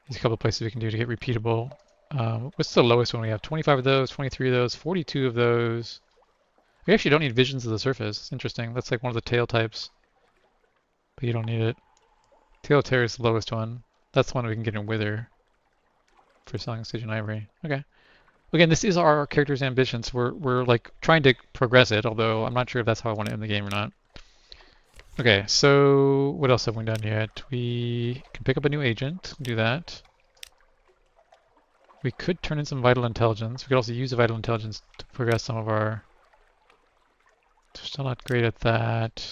There's a couple of places we can do to get repeatable. What's the lowest one we have? 25 of those, 23 of those, 42 of those. We actually don't need Visions of the Surface. It's interesting. That's like one of the tail types. But you don't need it. Tail of Terror is the lowest one. That's the one we can get in Wither for selling Stygian Ivory. Okay. Again, this is our character's ambitions. We're like trying to progress it, although I'm not sure if that's how I want to end the game or not. Okay, so what else have we done yet? We can pick up a new agent, do that. We could turn in some vital intelligence. We could also use the vital intelligence to progress some of our... Still not great at that.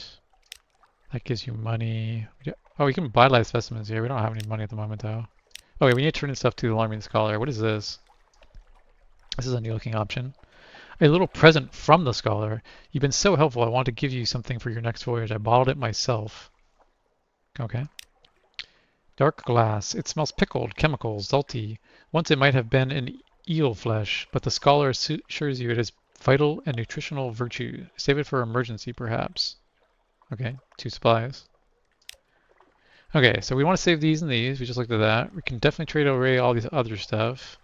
That gives you money. Oh, we can buy live specimens here. We don't have any money at the moment, though. Okay, we need to turn in stuff to the Alarming Scholar. What is this? This is a new looking option. A little present from the Scholar. You've been so helpful. I want to give you something for your next voyage. I bottled it myself. Okay. Dark glass. It smells pickled, chemicals, salty. Once it might have been an eel flesh, but the Scholar assures you it has vital and nutritional virtue. Save it for emergency, perhaps. Okay, 2 supplies. Okay, so we want to save these and these. We just looked at that. We can definitely trade away all these other stuff.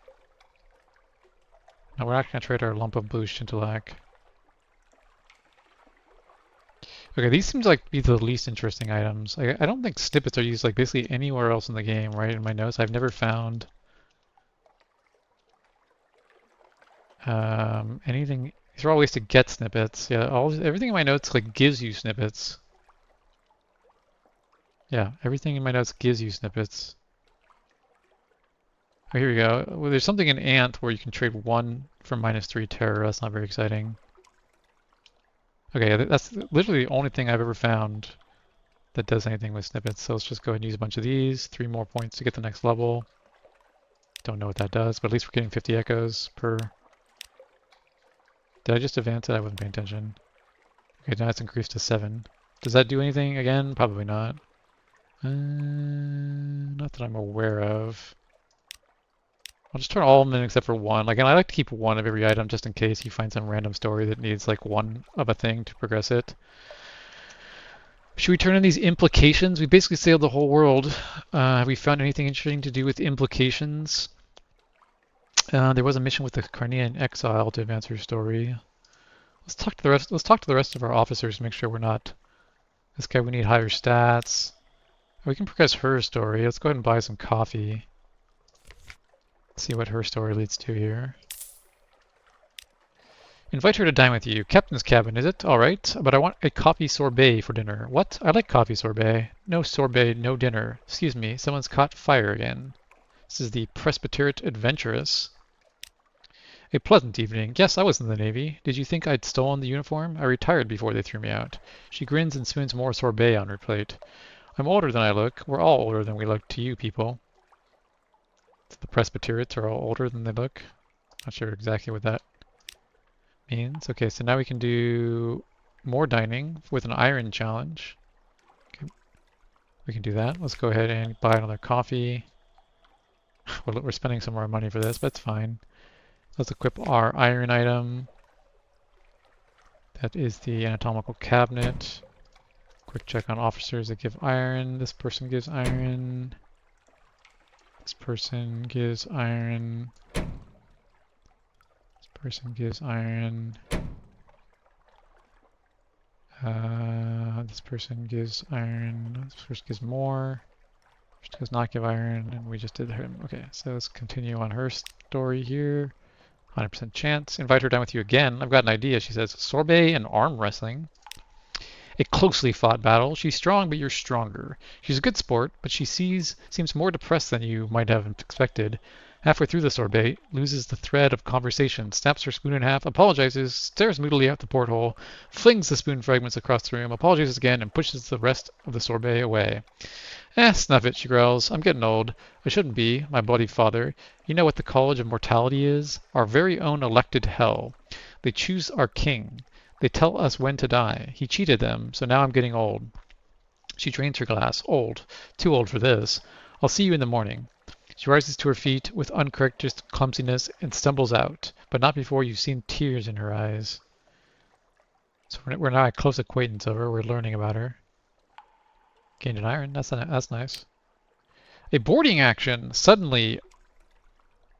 No, we're not going to trade our lump of blue scintillac. Okay, these seem like be the least interesting items. I don't think snippets are used like basically anywhere else in the game, right? In my notes, I've never found anything. These are all ways to get snippets. Yeah, everything in my notes like gives you snippets. Yeah, everything in my notes gives you snippets. Oh, here we go. Well, there's something in Ant where you can trade 1 for -3 terror. That's not very exciting. Okay, that's literally the only thing I've ever found that does anything with snippets. So let's just go ahead and use a bunch of these. 3 more points to get the next level. Don't know what that does, but at least we're getting 50 echoes per... Did I just advance it? I wasn't paying attention. Okay, now it's increased to 7. Does that do anything again? Probably not. Not that I'm aware of. I'll just turn all of them in except for 1. Like, and I like to keep 1 of every item just in case you find some random story that needs like 1 of a thing to progress it. Should we turn in these implications? We basically sailed the whole world. Have we found anything interesting to do with implications? There was a mission with the Carnean exile to advance her story. Let's talk to the rest. Let's talk to the rest of our officers to make sure we're not. This guy, we need higher stats. We can progress her story. Let's go ahead and buy some coffee. See what her story leads to here. Invite her to dine with you. Captain's cabin, is it? All right, but I want a coffee sorbet for dinner. What? I like coffee sorbet. No sorbet, no dinner. Excuse me, someone's caught fire again. This is the Presbyterian Adventuress. A pleasant evening. Yes, I was in the Navy. Did you think I'd stolen the uniform? I retired before they threw me out. She grins and spoons more sorbet on her plate. I'm older than I look. We're all older than we look to you people. So the Presbyterians are all older than they look. Not sure exactly what that means. Okay, so now we can do more dining with an iron challenge. Okay, we can do that. Let's go ahead and buy another coffee. We're spending some more money for this, but it's fine. Let's equip our iron item. That is the anatomical cabinet. Quick check on officers that give iron. This person gives iron. This person gives iron. This person gives iron. This person gives iron. This person gives more. This person does not give iron, and we just did him. Okay, so let's continue on her story here. 100% chance. Invite her down with you again. I've got an idea, she says. Sorbet and arm wrestling. A closely fought battle. She's strong, but you're stronger. She's a good sport, but she seems more depressed than you might have expected. Halfway through the sorbet, loses the thread of conversation, snaps her spoon in half, apologizes, stares moodily out the porthole, flings the spoon fragments across the room, apologizes again, and pushes the rest of the sorbet away. Snuff it, she growls. I'm getting old. I shouldn't be, my bloody father. You know what the College of Mortality is? Our very own elected hell. They choose our king. They tell us when to die. He cheated them, so now I'm getting old. She drains her glass. Old. Too old for this. I'll see you in the morning. She rises to her feet with uncorrected clumsiness and stumbles out, but not before you've seen tears in her eyes. So we're now a close acquaintance of her. We're learning about her. Gained an iron. That's nice. A boarding action. Suddenly,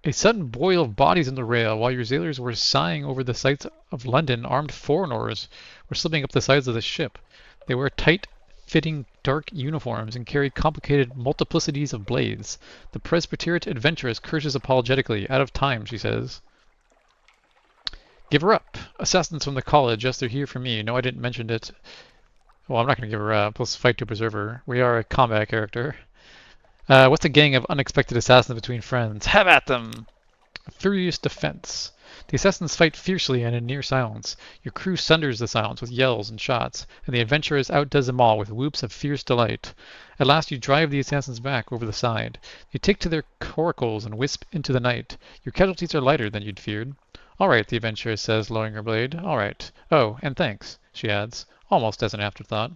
a sudden boil of bodies in the rail. While your sailors were sighing over the sights of London, armed foreigners were slipping up the sides of the ship. They were tight-fitting dark uniforms and carried complicated multiplicities of blades. The Presbyterian adventuress curses apologetically. Out of time, she says. Give her up. Assassins from the college. Yes, they're here for me. No, I didn't mention it. Well, I'm not going to give her up. Let's fight to preserve her. We are a combat character. What's a gang of unexpected assassins between friends? Have at them! A furious defense. The assassins fight fiercely and in near silence. Your crew sunders the silence with yells and shots, and the adventurers outdoes them all with whoops of fierce delight. At last you drive the assassins back over the side. You take to their coracles and wisp into the night. Your casualties are lighter than you'd feared. All right, the adventuress says, lowering her blade. All right. Oh, and thanks, she adds, almost as an afterthought.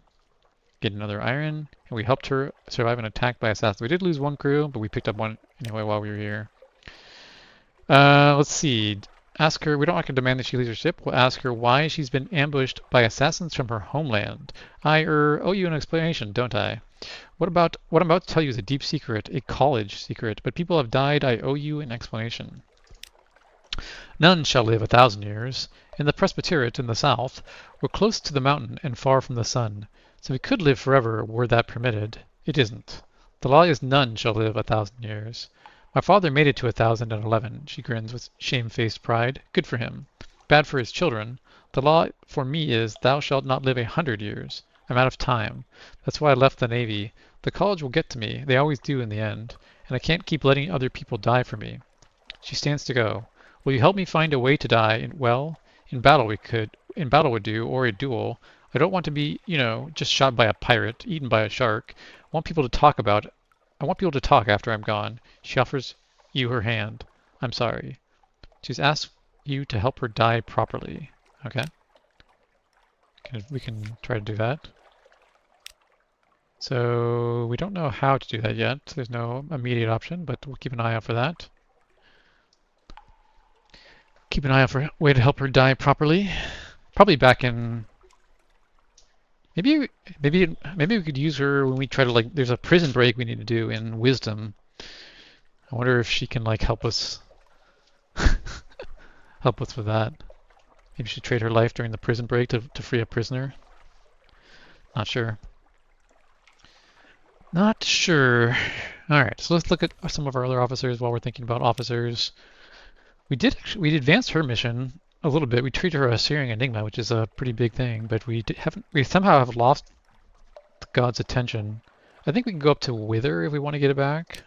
Get another iron, and we helped her survive an attack by assassins. We did lose one crew, but we picked up one anyway while we were here. Let's see. Ask her, we don't want to demand that she leaves her ship. We'll ask her why she's been ambushed by assassins from her homeland. I owe you an explanation, don't I? What I'm about to tell you is a deep secret, a college secret, but people have died. I owe you an explanation. None shall live 1,000 years. In the Presbyterian in the south, we're close to the mountain and far from the sun. So we could live forever were that permitted. It isn't. The law is none shall live 1,000 years. My father made it to 1,011, she grins with shamefaced pride. Good for him. Bad for his children. The law for me is thou shalt not live 100 years. I'm out of time. That's why I left the Navy. The college will get to me. They always do in the end. And I can't keep letting other people die for me. She stands to go. Will you help me find a way to die? Well, in battle would do, or a duel. I don't want to be, just shot by a pirate, eaten by a shark. I want people to talk after I'm gone. She offers you her hand. I'm sorry. She's asked you to help her die properly. Okay. We can try to do that. So we don't know how to do that yet. There's no immediate option, but we'll keep an eye out for that. Keep an eye out for a way to help her die properly. Probably back in... Maybe we could use her when we try to, there's a prison break we need to do in Wisdom. I wonder if she can, help us help us with that. Maybe she trade her life during the prison break to free a prisoner. Not sure. Not sure. Alright, so let's look at some of our other officers while we're thinking about officers. We advanced her mission a little bit. We treated her a Syrian Enigma, which is a pretty big thing, but we somehow have lost God's attention. I think we can go up to Wither if we want to get it back.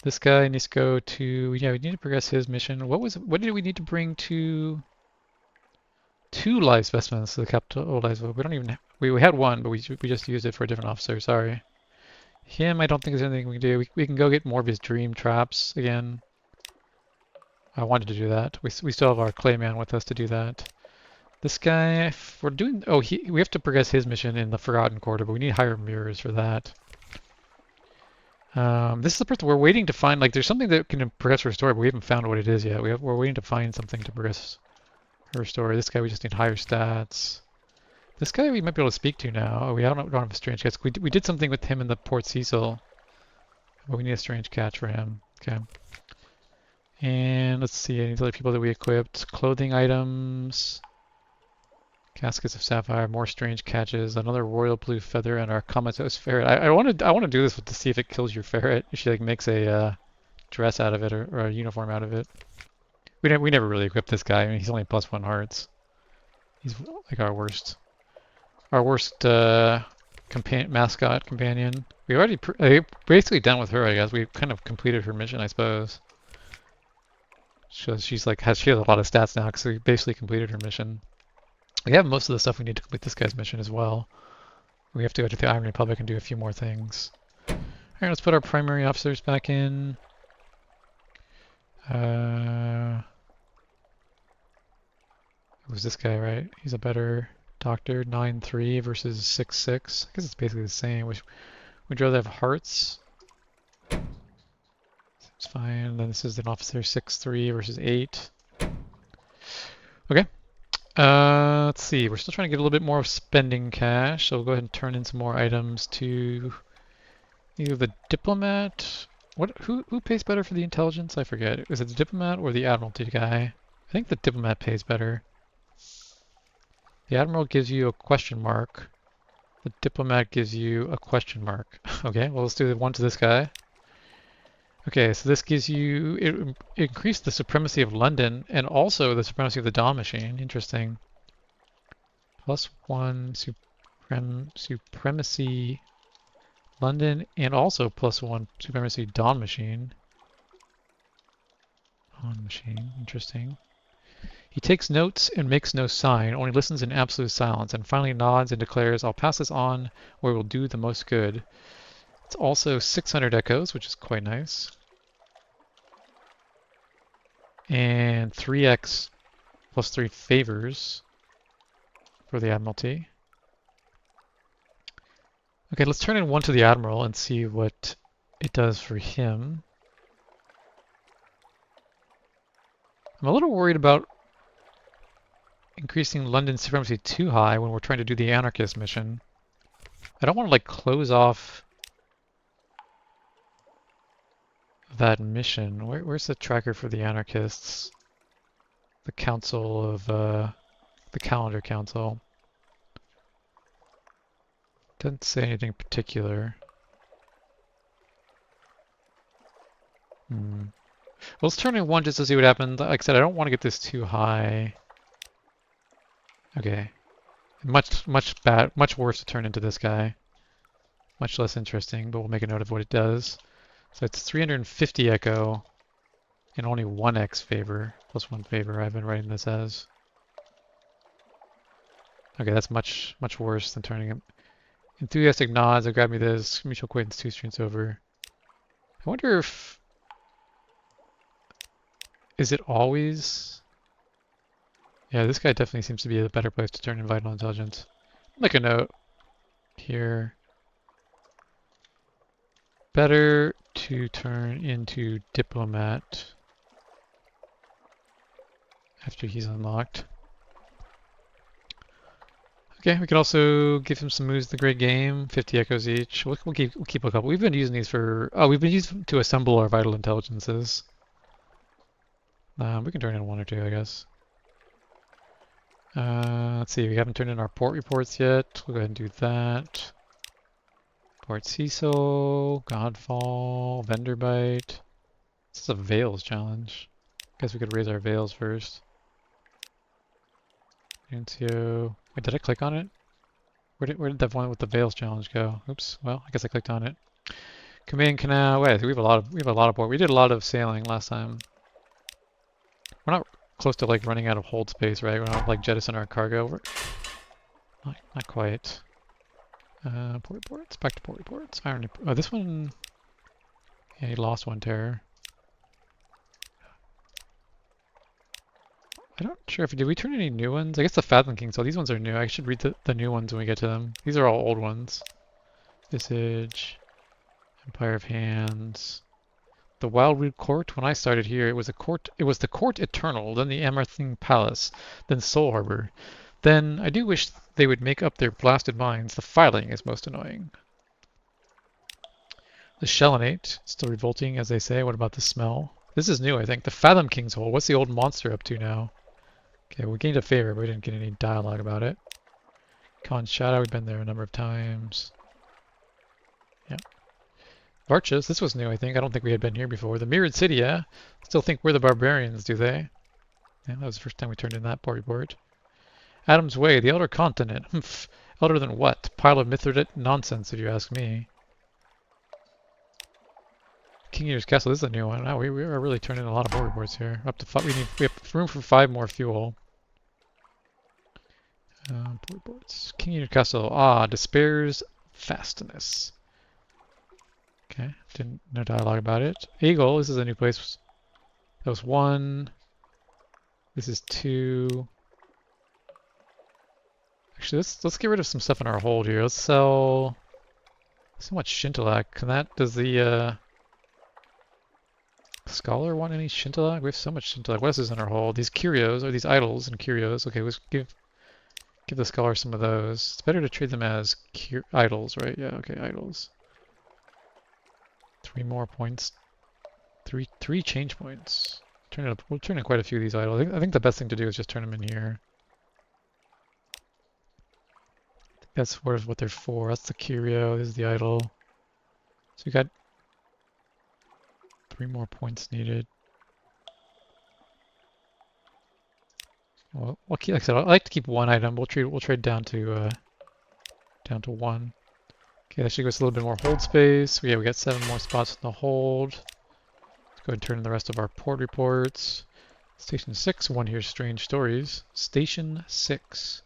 This guy needs to go to, we need to progress his mission. What did we need to bring to 2 live specimens to the capital? We don't even, we had 1, but we just used it for a different officer, sorry. Him, I don't think there's anything we can do. We can go get more of his dream traps again. I wanted to do that. We still have our Clayman with us to do that. This guy, if we're doing, we have to progress his mission in the Forgotten Quarter, but we need higher mirrors for that. This is the person we're waiting to find. There's something that can progress her story, but we haven't found what it is yet. We're waiting to find something to progress Her story. This guy we just need higher stats. This guy we might be able to speak to now. Oh, we don't have a strange catch. We did something with him in the Port Cecil. But we need a strange catch for him. Okay. And let's see, any other people that we equipped. Clothing items. Caskets of sapphire, more strange catches, another royal blue feather, and our comatose ferret. I want to do this to see if it kills your ferret. If she like makes a dress out of it or a uniform out of it. We never really equipped this guy. I mean, he's only +1 hearts. He's like our worst mascot companion. We already basically done with her, I guess. We kind of completed her mission, I suppose. So she's like she has a lot of stats now because we basically completed her mission. We have most of the stuff we need to complete this guy's mission as well. We have to go to the Iron Republic and do a few more things. Alright, let's put our primary officers back in. It was this guy, right? He's a better doctor. 9-3 versus 6-6. I guess it's basically the same. We'd rather have hearts. It's fine. Then this is an officer 6-3 versus 8. Okay. Let's see. We're still trying to get a little bit more of spending cash, so we'll go ahead and turn in some more items to either the diplomat. Who pays better for the intelligence? I forget. Is it the diplomat or the admiralty guy? I think the diplomat pays better. The admiral gives you a question mark. The diplomat gives you a question mark. Okay, well let's do the one to this guy. Okay, so this gives you, it increased the supremacy of London and also the supremacy of the Dawn Machine. Interesting. +1 supremacy London and also +1 supremacy Dawn Machine. Dawn Machine, interesting. He takes notes and makes no sign, only listens in absolute silence, and finally nods and declares, I'll pass this on where it will do the most good. It's also 600 echoes, which is quite nice. And 3x +3 favors for the Admiralty. Okay, let's turn in one to the Admiral and see what it does for him. I'm a little worried about increasing London supremacy too high when we're trying to do the Anarchist mission. I don't want to like close off that mission. Where's the tracker for the Anarchists? The Council of, the Calendar Council. Doesn't say anything particular. Well, let's turn in one just to see what happens. Like I said, I don't want to get this too high. Okay. Much worse to turn into this guy. Much less interesting, but we'll make a note of what it does. So it's 350 echo and only 1x favor, +1 favor I've been writing this as. Okay, that's much worse than turning him. Enthusiastic nods, grab me this. Mutual acquaintance 2 streams over. I wonder if... Is it always... Yeah, this guy definitely seems to be a better place to turn in vital intelligence. Make a note here. Better to turn into diplomat after he's unlocked. Okay, we can also give him some moves in the great game, 50 echoes each. We'll keep a couple. We've been using these for, we've been using to assemble our vital intelligences. We can turn in one or two, I guess. Let's see, we haven't turned in our port reports yet. We'll go ahead and do that. Port Cecil, Godfall, Vendor Bite. This is a Veils challenge. Guess we could raise our Veils first. Nuncio. Wait, did I click on it? Where did that one with the Veils challenge go? Oops. Well, I guess I clicked on it. Command Canal. Wait, we have a lot of port. We did a lot of sailing last time. We're not close to like running out of hold space, right? We're not like jettison our cargo. Not quite. Port reports. Back to port reports. Oh, this one. Yeah, he lost one terror. I'm not sure if did we turn any new ones? I guess the Fathom King, so these ones are new. I should read the new ones when we get to them. These are all old ones. Visage, Empire of Hands. The Wildwood Court, when I started here, it was a court. It was the Court Eternal, then the Amarthine Palace, then Soul Harbor. Then I do wish they would make up their blasted minds. The filing is most annoying. The Shellinate, still revolting, as they say. What about the smell? This is new, I think. The Fathom King's Hole. What's the old monster up to now? Okay, we gained a favor, but we didn't get any dialogue about it. Khan's Shadow, we've been there a number of times. Yeah. Varchas, this was new, I think. I don't think we had been here before. The Mirrored City, yeah? Still think we're the barbarians, do they? Yeah, that was the first time we turned in that party board. Adam's Way, the Elder Continent. Humph. Elder than what? Pile of Mithridate nonsense, if you ask me. King Eater's Castle, this is a new one. Wow, we are really turning a lot of board boards here. Up to 5, we have room for 5 more fuel. Board boards. King Eater's Castle. Ah, Despair's Fastness. Okay, no dialogue about it. Eagle, this is a new place. That was 1. This is 2. Actually, let's get rid of some stuff in our hold here. Let's sell so much Shintalak. Does the Scholar want any Shintalak? We have so much Shintalak. What else is in our hold? These curios, or these idols and curios. Okay, let's give the Scholar some of those. It's better to treat them as idols, right? Yeah, okay, idols. 3 more points. Three change points. We'll turn in quite a few of these idols. I think the best thing to do is just turn them in here. That's what they're for. That's the curio. This is the idol. So we got 3 more points needed. Well, like I said, I like to keep 1 item. We'll trade down to 1. Okay, that should give us a little bit more hold space. Yeah, we got 7 more spots in the hold. Let's go ahead and turn in the rest of our port reports. Station 6, 1 here, Strange Stories. Station 6.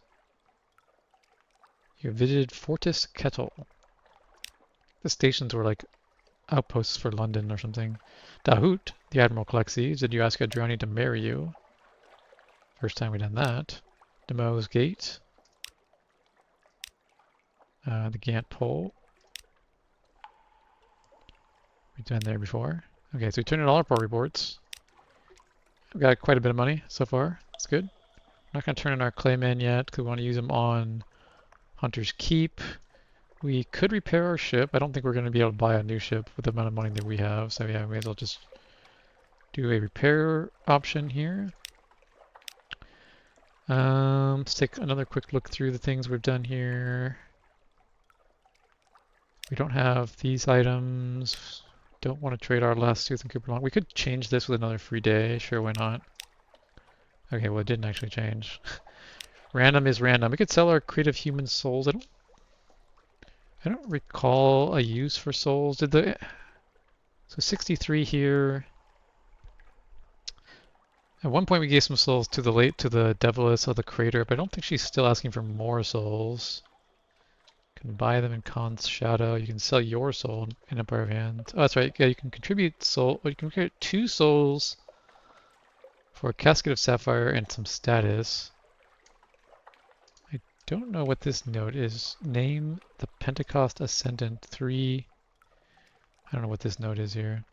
You visited Fortis Kettle. The stations were like outposts for London or something. Dahoot, the Admiral collects these. Did you ask Adriani to marry you? First time we've done that. Demo's Gate. The Gant Pole. We've done there before. Okay, so we turned in all our port reports. We've got quite a bit of money so far. That's good. I'm not going to turn in our claymen yet because we want to use them on Hunter's Keep. We could repair our ship. I don't think we're going to be able to buy a new ship with the amount of money that we have. So yeah, we may as well just do a repair option here. Let's take another quick look through the things we've done here. We don't have these items. Don't want to trade our last tooth and Cooper long. We could change this with another free day. Sure, why not? Okay, well it didn't actually change. Random is random. We could sell our creative human souls. I don't recall a use for souls. So 63 here. At one point we gave some souls to the Deviless or the Crater, but I don't think she's still asking for more souls. You can buy them in Khan's Shadow. You can sell your soul in Empire of Hand. Oh, that's right. Yeah, you can contribute soul. You can create 2 souls for a Casket of Sapphire and some status. I don't know what this note is. Name the Pentecost Ascendant 3. I don't know what this note is here.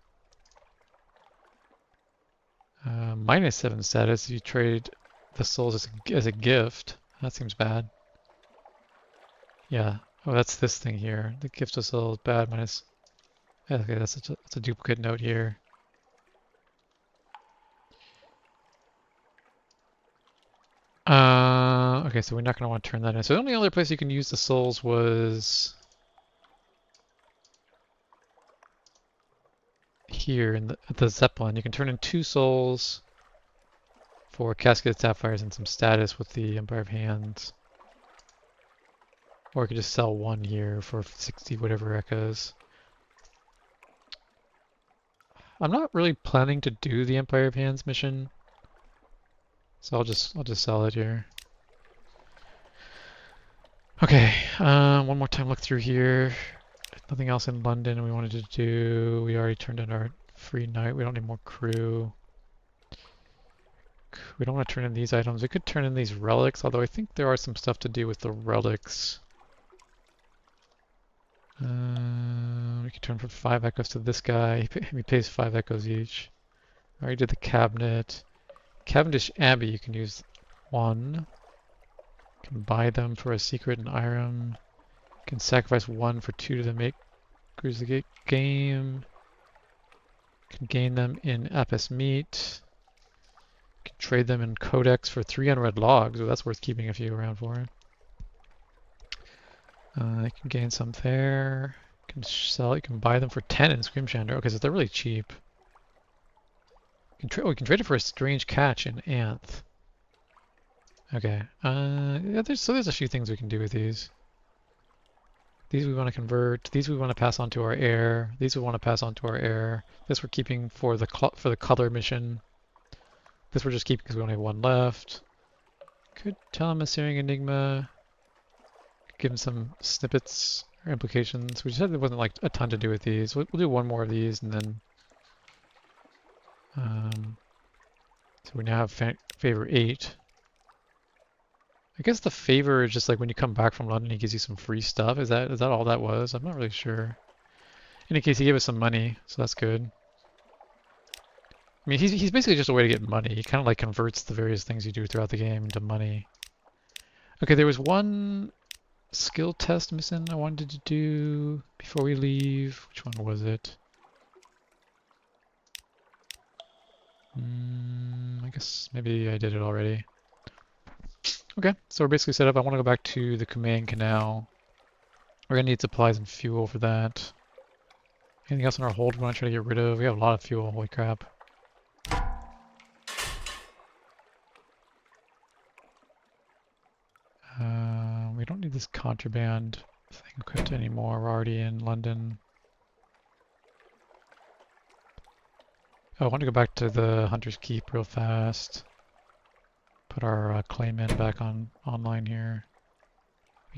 -7 status. You trade the souls as a gift. That seems bad. Yeah. Oh, that's this thing here. The gift of souls bad minus. Okay, that's a duplicate note here. Okay, so we're not going to want to turn that in. So the only other place you can use the souls was here at the Zeppelin. You can turn in 2 souls for Casket of Sapphires and some status with the Empire of Hands. Or you could just sell 1 here for 60 whatever echoes. I'm not really planning to do the Empire of Hands mission, so I'll just sell it here. Okay, one more time look through here. Nothing else in London we wanted to do. We already turned in our free night. We don't need more crew. We don't want to turn in these items. We could turn in these relics, although I think there are some stuff to do with the relics. We can turn from 5 echoes to this guy. He pays 5 echoes each. I already did the cabinet. Cavendish Abbey, you can use 1. You can buy them for a secret and iron. You can sacrifice 1 for 2 to the makers of the game. You can gain them in Apis meat. You can trade them in codex for 3 unread logs. Well, that's worth keeping a few around for. You can gain some there. You can sell. You can buy them for 10 in Scrimshander. Okay, so they're really cheap. We can trade it for a strange catch in Anth. Okay. Yeah, there's a few things we can do with these. These we want to convert. These we want to pass on to our heir. These we want to pass on to our heir. This we're keeping for the color mission. This we're just keeping because we only have 1 left. Could tell him a Searing Enigma. Give him some snippets or implications. We just said there wasn't like a ton to do with these. We'll do 1 more of these and then. So we now have favor 8. I guess the favor is just like when you come back from London, he gives you some free stuff. Is that all that was? I'm not really sure. In any case, he gave us some money, so that's good. I mean, he's basically just a way to get money. He kind of like converts the various things you do throughout the game into money. Okay, there was 1 skill test mission I wanted to do before we leave. Which one was it? I guess maybe I did it already. Okay, so we're basically set up. I want to go back to the Kumain Canal. We're going to need supplies and fuel for that. Anything else on our hold we want to try to get rid of? We have a lot of fuel, holy crap. We don't need this contraband thing equipped anymore. We're already in London. Oh, I want to go back to the Hunter's Keep real fast. Put our claim in back online here.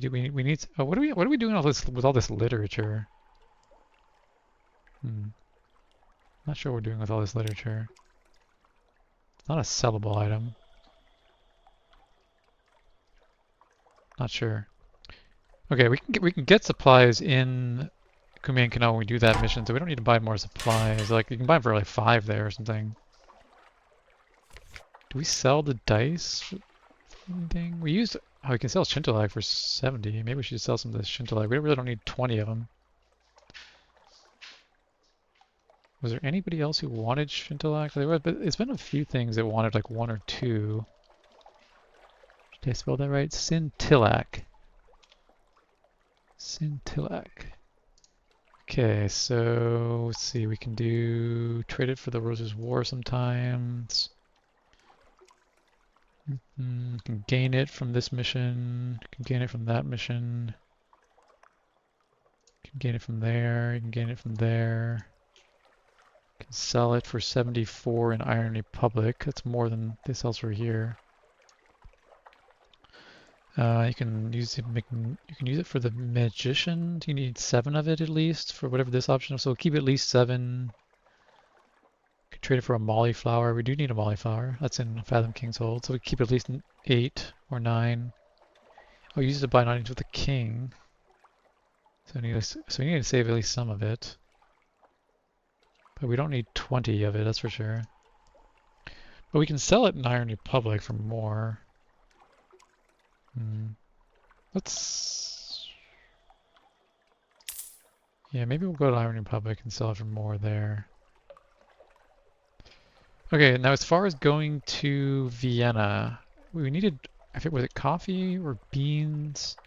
We need. Oh, what are we doing with all this literature? Not sure what we're doing with all this literature. It's not a sellable item. Not sure. Okay, we can get supplies in Kumain Canal when we do that mission, so we don't need to buy more supplies. Like you can buy them for like 5 there or something. Do we sell the dice? Anything? We used. Oh, we can sell Shintalag for 70. Maybe we should sell some of this Shintalag. We really don't need 20 of them. Was there anybody else who wanted Shintalag? But it's been a few things that wanted like 1 or 2. Did I spell that right? Scintillac. Scintillac. Okay, so let's see. We can trade it for the Rose's War sometimes. Can gain it from this mission. Can gain it from that mission. Can gain it from there. You can gain it from there. Can sell it for 74 in Iron Republic. That's more than this sells for here. You can use it for the magician. You need 7 of it at least for whatever this option is. So we'll keep at least 7. Could trade it for a Molly flower. We do need a Molly flower. That's in Fathom King's Hold. So we keep at least 8 or 9. I'll use it to buy 9 with the king. So we need to save at least some of it. But we don't need 20 of it, that's for sure. But we can sell it in Iron Republic for more. Yeah, maybe we'll go to Iron Republic and sell it for more there. Okay, now as far as going to Vienna, we needed, was it coffee or beans?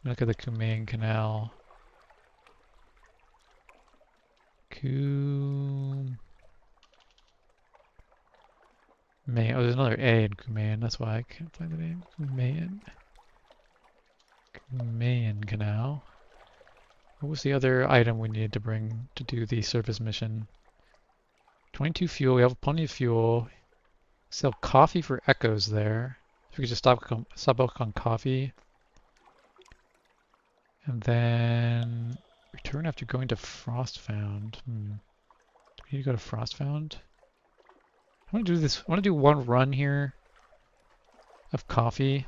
Look at the Kumain Canal. Kumain. Oh, there's another A in Kumain, that's why I can't find the name. Kumain Canal. What was the other item we needed to bring to do the surface mission? 22 fuel, we have plenty of fuel. Sell coffee for echoes there. So we could just stock on coffee. And then return after going to Frostfound. Do we need to go to Frostfound? I want to do this. I want to do 1 run here of coffee.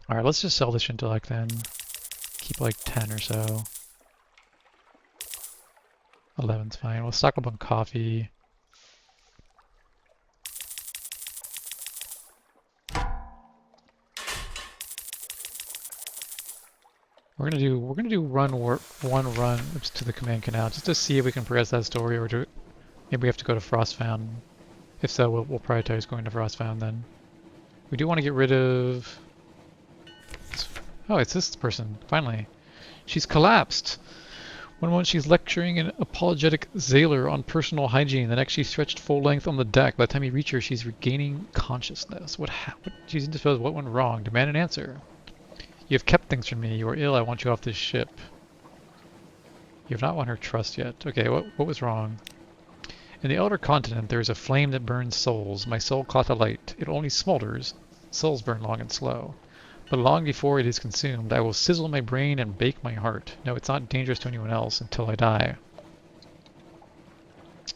Alright, let's just sell the Shintalag then. Keep like 10 or so. 11's fine. We'll stock up on coffee. We're gonna do one run oops, to the command canal just to see if we can progress that story, or maybe we have to go to Frostfound. If so, we'll prioritize going to Frostfound then. We do want to get rid of. Oh, it's this person finally. She's collapsed. One moment she's lecturing an apologetic sailor on personal hygiene. The next she's stretched full length on the deck. By the time you reach her, she's regaining consciousness. What she's indisposed. What went wrong? Demand an answer. You have kept things from me. You are ill. I want you off this ship. You have not won her trust yet. Okay, what was wrong? In the outer continent, there is a flame that burns souls. My soul caught a light. It only smolders. Souls burn long and slow. But long before it is consumed, I will sizzle my brain and bake my heart. No, it's not dangerous to anyone else until I die.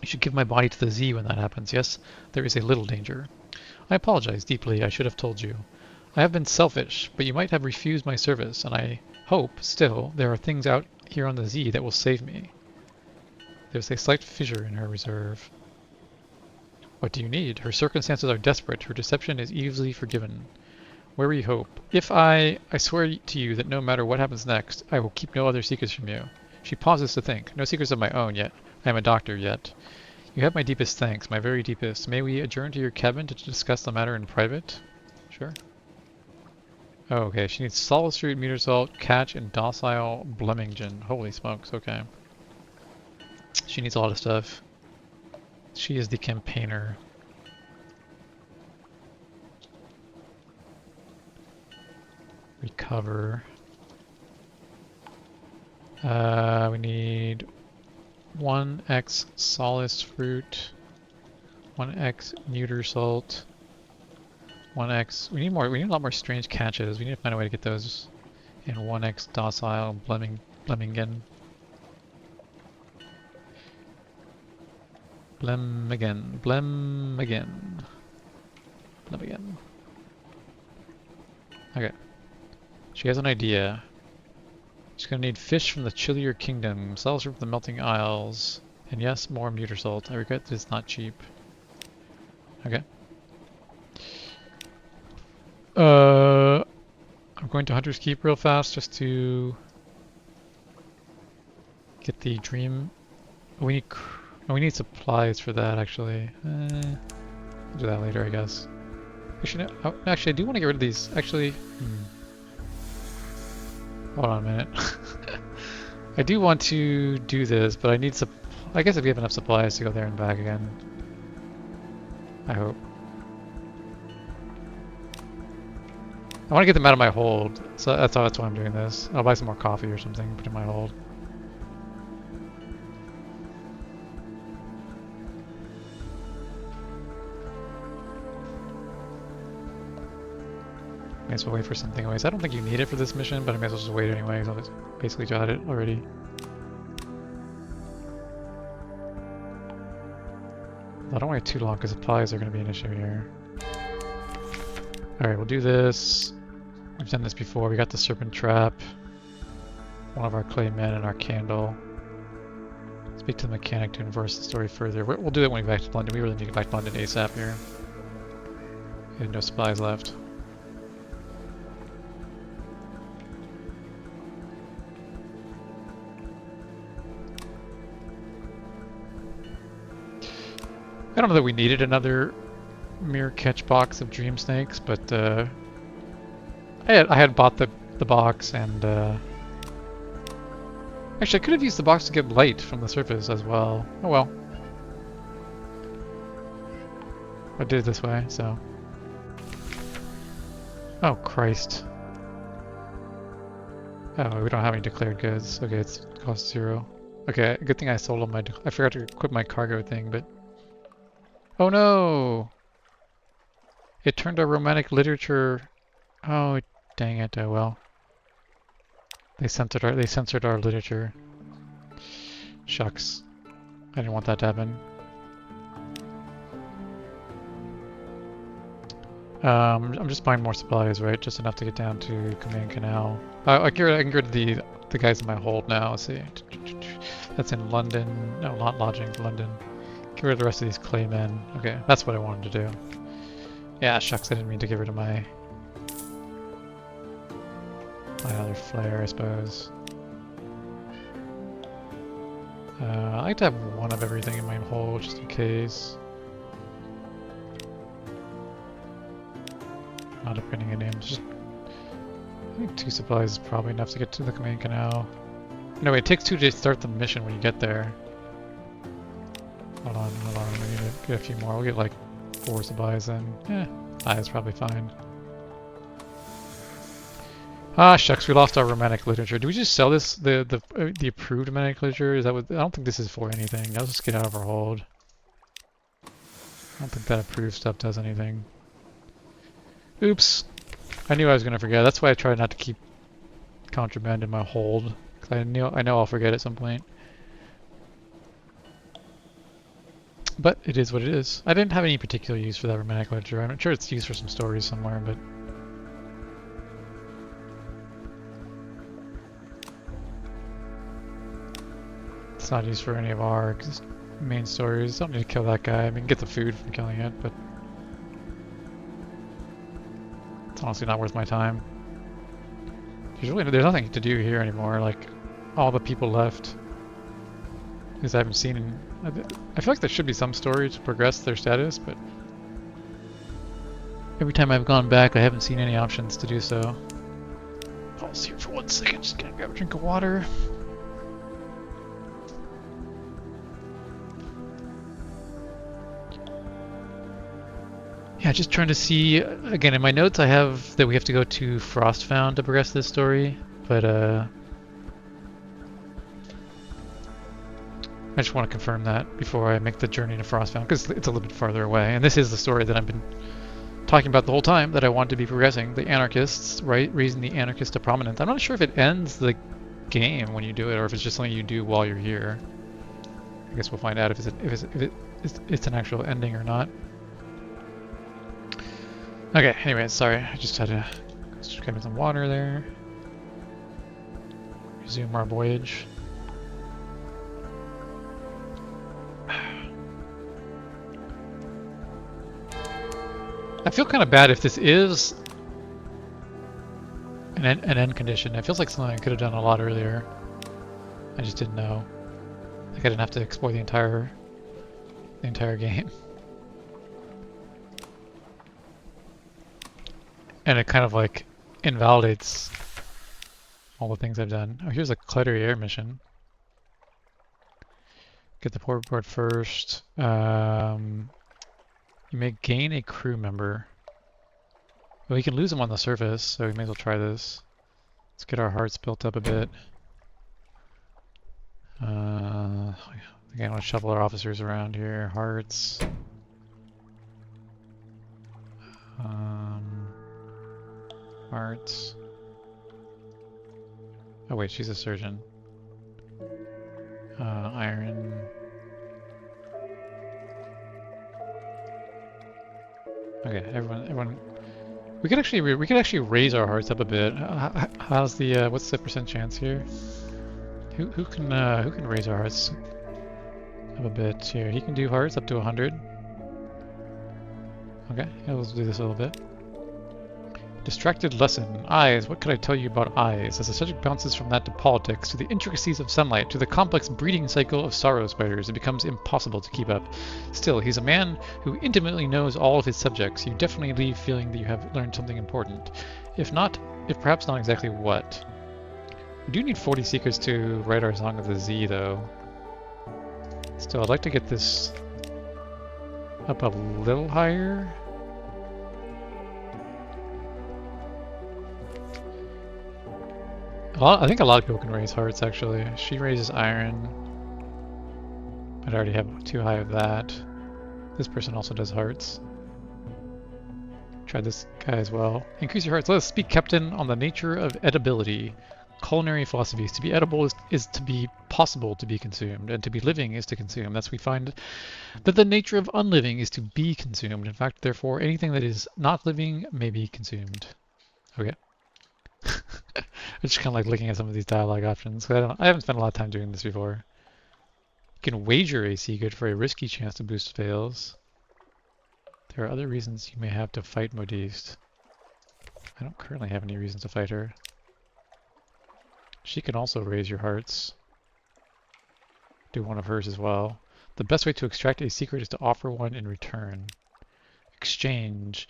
I should give my body to the Z when that happens. Yes, there is a little danger. I apologize deeply. I should have told you. I have been selfish, but you might have refused my service, and I hope, still, there are things out here on the Z that will save me. There's a slight fissure in her reserve. What do you need? Her circumstances are desperate. Her deception is easily forgiven. Where we hope. If I swear to you that no matter what happens next, I will keep no other secrets from you. She pauses to think. No secrets of my own yet. I am a doctor yet. You have my deepest thanks, my very deepest. May we adjourn to your cabin to discuss the matter in private? Sure. Oh, okay. She needs solid fruit, meter salt, catch, and docile Blemmingen. Holy smokes, okay. She needs a lot of stuff. She is the campaigner. Recover. We need 1x solace fruit, 1x neuter salt, 1x. We need more. We need a lot more strange catches. We need to find a way to get those. And 1x docile Blemmingen. Blemmingen. Okay. She has an idea. She's gonna need fish from the chillier kingdom, cells from the melting isles, and yes, more muter salt. I regret that it's not cheap. Okay. I'm going to Hunter's Keep real fast just to get the dream. We need supplies for that actually. We'll do that later, I guess. Actually, no, oh, actually, I do want to get rid of these. Actually, hold on a minute. I do want to do this, but I need some. I guess if we have enough supplies to go there and back again. I hope. I want to get them out of my hold, so that's why I'm doing this. I'll buy some more coffee or something, put in my hold. May as well wait for something anyways. I don't think you need it for this mission, but I may as well just wait anyways. I'll just basically got it already. I don't wait too long because supplies are going to be an issue here. Alright, we'll do this. We've done this before. We got the serpent trap, one of our clay men, and our candle. Speak to the mechanic to enforce the story further. We'll do it when we get back to London. We really need to get back to London ASAP here. We have no supplies left. I don't know that we needed another mirror catch box of dream snakes, but I had bought the box, and actually I could have used the box to get light from the surface as well. Oh well. I did it this way, so. Oh Christ. Oh, we don't have any declared goods. Okay, it's cost 0. Okay, good thing I sold all my. I forgot to equip my cargo thing, but. Oh no! It turned our romantic literature. Oh, dang it! Oh well. They censored our literature. Shucks. I didn't want that to happen. I'm just buying more supplies, right? Just enough to get down to Command Canal. I can get rid of the guys in my hold now. Let's see. That's in London. No, not lodging, London. Get rid of the rest of these clay men. Okay, that's what I wanted to do. Yeah, shucks, I didn't mean to get rid of my other flare, I suppose. I like to have one of everything in my hold, just in case. Not upgrading any. I think 2 supplies is probably enough to get to the main canal. No, wait, it takes 2 to start the mission when you get there. Hold on, we need to get a few more. We'll get like 4 supplies then. That's probably fine. Ah, shucks, we lost our romantic literature. Do we just sell this, the approved romantic literature? Is that what, I don't think this is for anything. Let's just get out of our hold. I don't think that approved stuff does anything. Oops. I knew I was gonna forget. That's why I try not to keep contraband in my hold. Cause I know I'll forget at some point. But it is what it is. I didn't have any particular use for that romantic literature. I'm sure it's used for some stories somewhere, but it's not used for any of our main stories. Don't need to kill that guy. I mean, get the food from killing it, but it's honestly not worth my time. There's nothing to do here anymore. Like, all the people left. Because I haven't seen. I feel like there should be some story to progress their status, but every time I've gone back, I haven't seen any options to do so. Pause here for 1 second. Just gonna grab a drink of water. Yeah, just trying to see, again, in my notes I have that we have to go to Frostfound to progress this story, but I just want to confirm that before I make the journey to Frostfound, because it's a little bit farther away, and this is the story that I've been talking about the whole time that I want to be progressing. The anarchists, right? Raising the anarchists to prominence. I'm not sure if it ends the game when you do it, or if it's just something you do while you're here. I guess we'll find out if it's an actual ending or not. Okay, anyways, sorry, I just had to get me some water there. Resume our voyage. I feel kind of bad if this is an end condition. It feels like something I could have done a lot earlier. I just didn't know. Like I didn't have to explore the entire game. And it kind of like invalidates all the things I've done. Oh, here's a Clutter Air mission. Get the port report first. You may gain a crew member. Well, you can lose them on the surface, so we may as well try this. Let's get our hearts built up a bit. Again, I want to shuffle our officers around here. Hearts. Hearts. Oh wait, she's a surgeon. Iron. Okay, everyone. We could actually raise our hearts up a bit. How's the what's the percent chance here? Who can raise our hearts up a bit here? He can do hearts up to 100. Okay, yeah, let's do this a little bit. Distracted lesson. Eyes. What could I tell you about eyes? As the subject bounces from that to politics, to the intricacies of sunlight, to the complex breeding cycle of sorrow spiders, it becomes impossible to keep up. Still, he's a man who intimately knows all of his subjects. You definitely leave feeling that you have learned something important. If perhaps not exactly what. We do need 40 Seekers to write our Song of the Z, though. Still, I'd like to get this up a little higher. I think a lot of people can raise hearts, actually. She raises iron. But I already have too high of that. This person also does hearts. Try this guy as well. Increase your hearts. Let us speak, Captain, on the nature of edibility. Culinary philosophies. To be edible is to be possible to be consumed, and to be living is to consume. Thus we find that the nature of unliving is to be consumed. In fact, therefore, anything that is not living may be consumed. Okay. I'm just kind of like looking at some of these dialogue options. I haven't spent a lot of time doing this before. You can wager AC good for a risky chance to boost fails. There are other reasons you may have to fight Modiste. I don't currently have any reasons to fight her. She can also raise your hearts. Do one of hers as well. The best way to extract a secret is to offer one in return. Exchange.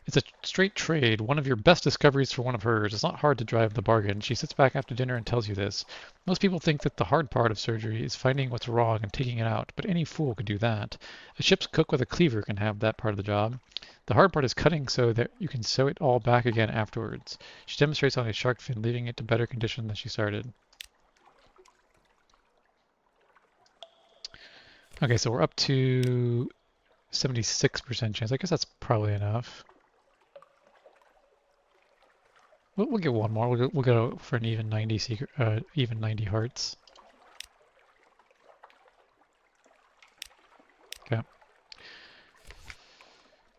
It's a straight trade, one of your best discoveries for one of hers. It's not hard to drive the bargain. She sits back after dinner and tells you this. Most people think that the hard part of surgery is finding what's wrong and taking it out, but any fool could do that. A ship's cook with a cleaver can have that part of the job. The hard part is cutting so that you can sew it all back again afterwards. She demonstrates on a shark fin, leaving it to better condition than she started. Okay, so we're up to 76% chance. I guess that's probably enough. We'll get one more. We'll go for an even 90 secret, even 90 hearts. Okay.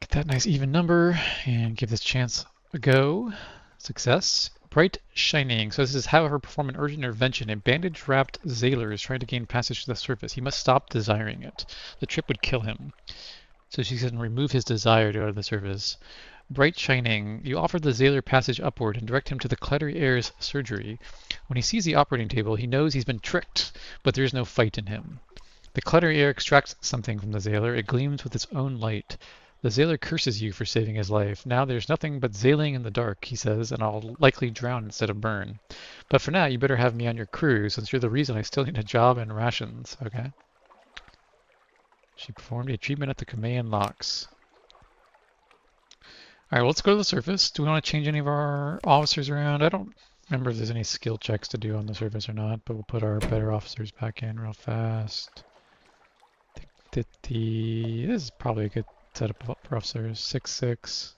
Get that nice even number and give this chance a go. Success. Bright shining. So this is how her perform an urgent intervention. A bandage-wrapped sailor is trying to gain passage to the surface. He must stop desiring it. The trip would kill him. So she can remove his desire to go to the surface. Bright shining. You offer the sailor passage upward and direct him to the Clattery Air's surgery. When he sees the operating table, he knows he's been tricked, but there is no fight in him. The Clattery Air extracts something from the sailor. It gleams with its own light. The sailor curses you for saving his life. Now there's nothing but sailing in the dark, he says, and I'll likely drown instead of burn. But for now, you better have me on your crew, since you're the reason I still need a job and rations. Okay. She performed a treatment at the Kameian locks. Alright, well, let's go to the surface. Do we want to change any of our officers around? I don't remember if there's any skill checks to do on the surface or not, but we'll put our better officers back in real fast. I think that this is probably a good setup for officers. 6'6",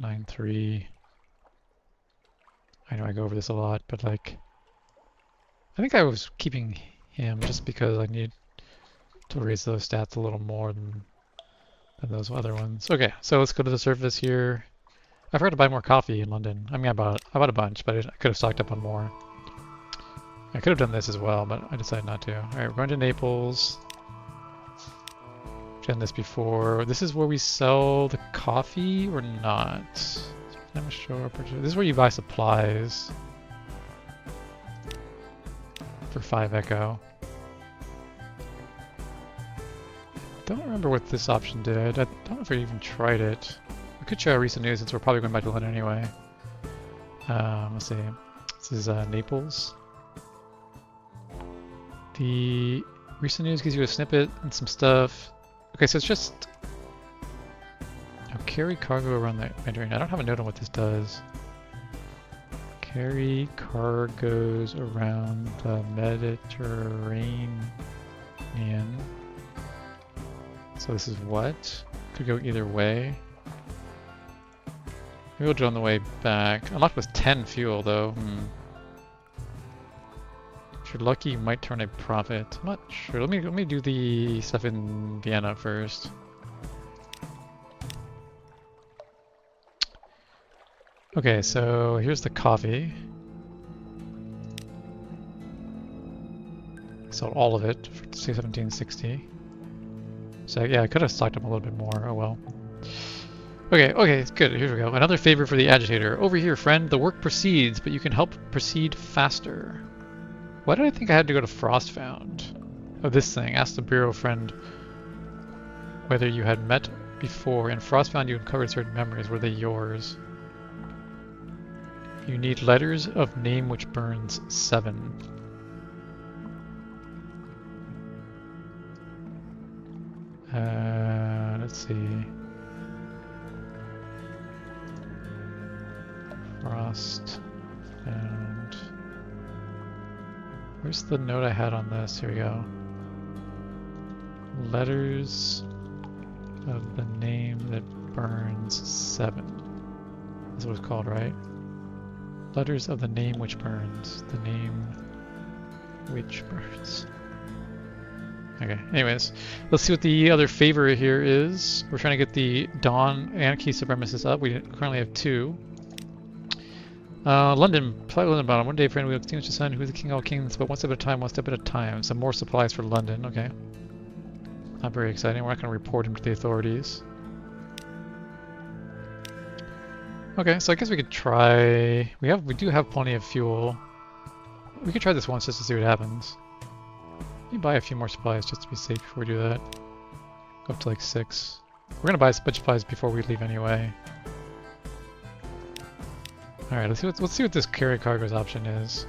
9'3". I know I go over this a lot, but like, I think I was keeping him just because I need to raise those stats a little more than those other ones. Okay, so let's go to the surface here. I forgot to buy more coffee in London. I mean, I bought a bunch, but I could have stocked up on more. I could have done this as well, but I decided not to. Alright, we're going to Naples. I've done this before. This is where we sell the coffee or not? This is where you buy supplies for 5 Echo. Don't remember what this option did. I don't know if I even tried it. We could try recent news since we're probably going back to London anyway. Let's see. This is Naples. The recent news gives you a snippet and some stuff. Okay, so it's just carry cargo around the Mediterranean. I don't have a note on what this does. Carry cargoes around the Mediterranean. So this is what? Could go either way. Maybe we'll do it on the way back. Unlocked with 10 fuel though. If you're lucky, you might turn a profit. I'm not sure. Let me do the stuff in Vienna first. Okay, so here's the coffee. Sold all of it for 1760. So yeah, I could have stocked up a little bit more. Oh well. Okay, good. Here we go. Another favor for the agitator. Over here, friend. The work proceeds, but you can help proceed faster. Why did I think I had to go to Frostfound? Oh, this thing. Ask the bureau friend whether you had met before. In Frostfound, you uncovered certain memories. Were they yours? You need letters of name which burns 7. Let's see. Frost found. Where's the note I had on this? Here we go. Letters of the name that burns 7. That's what it's called, right? Letters of the name which burns. The name which burns. Okay, anyways, let's see what the other favor here is. We're trying to get the Dawn Anarchy Supremacists up. We currently have 2. London, slightly London bottom. One day, friend, we will extinguish the sun. Who is the king of all kings? But one step at a time, one step at a time. Some more supplies for London. Okay. Not very exciting. We're not going to report him to the authorities. Okay, so I guess we could try. We do have plenty of fuel. We could try this once just to see what happens. Let me buy a few more supplies just to be safe before we do that. Go up to like 6. We're gonna buy a bunch of supplies before we leave anyway. Alright, let's see what this carry cargoes option is.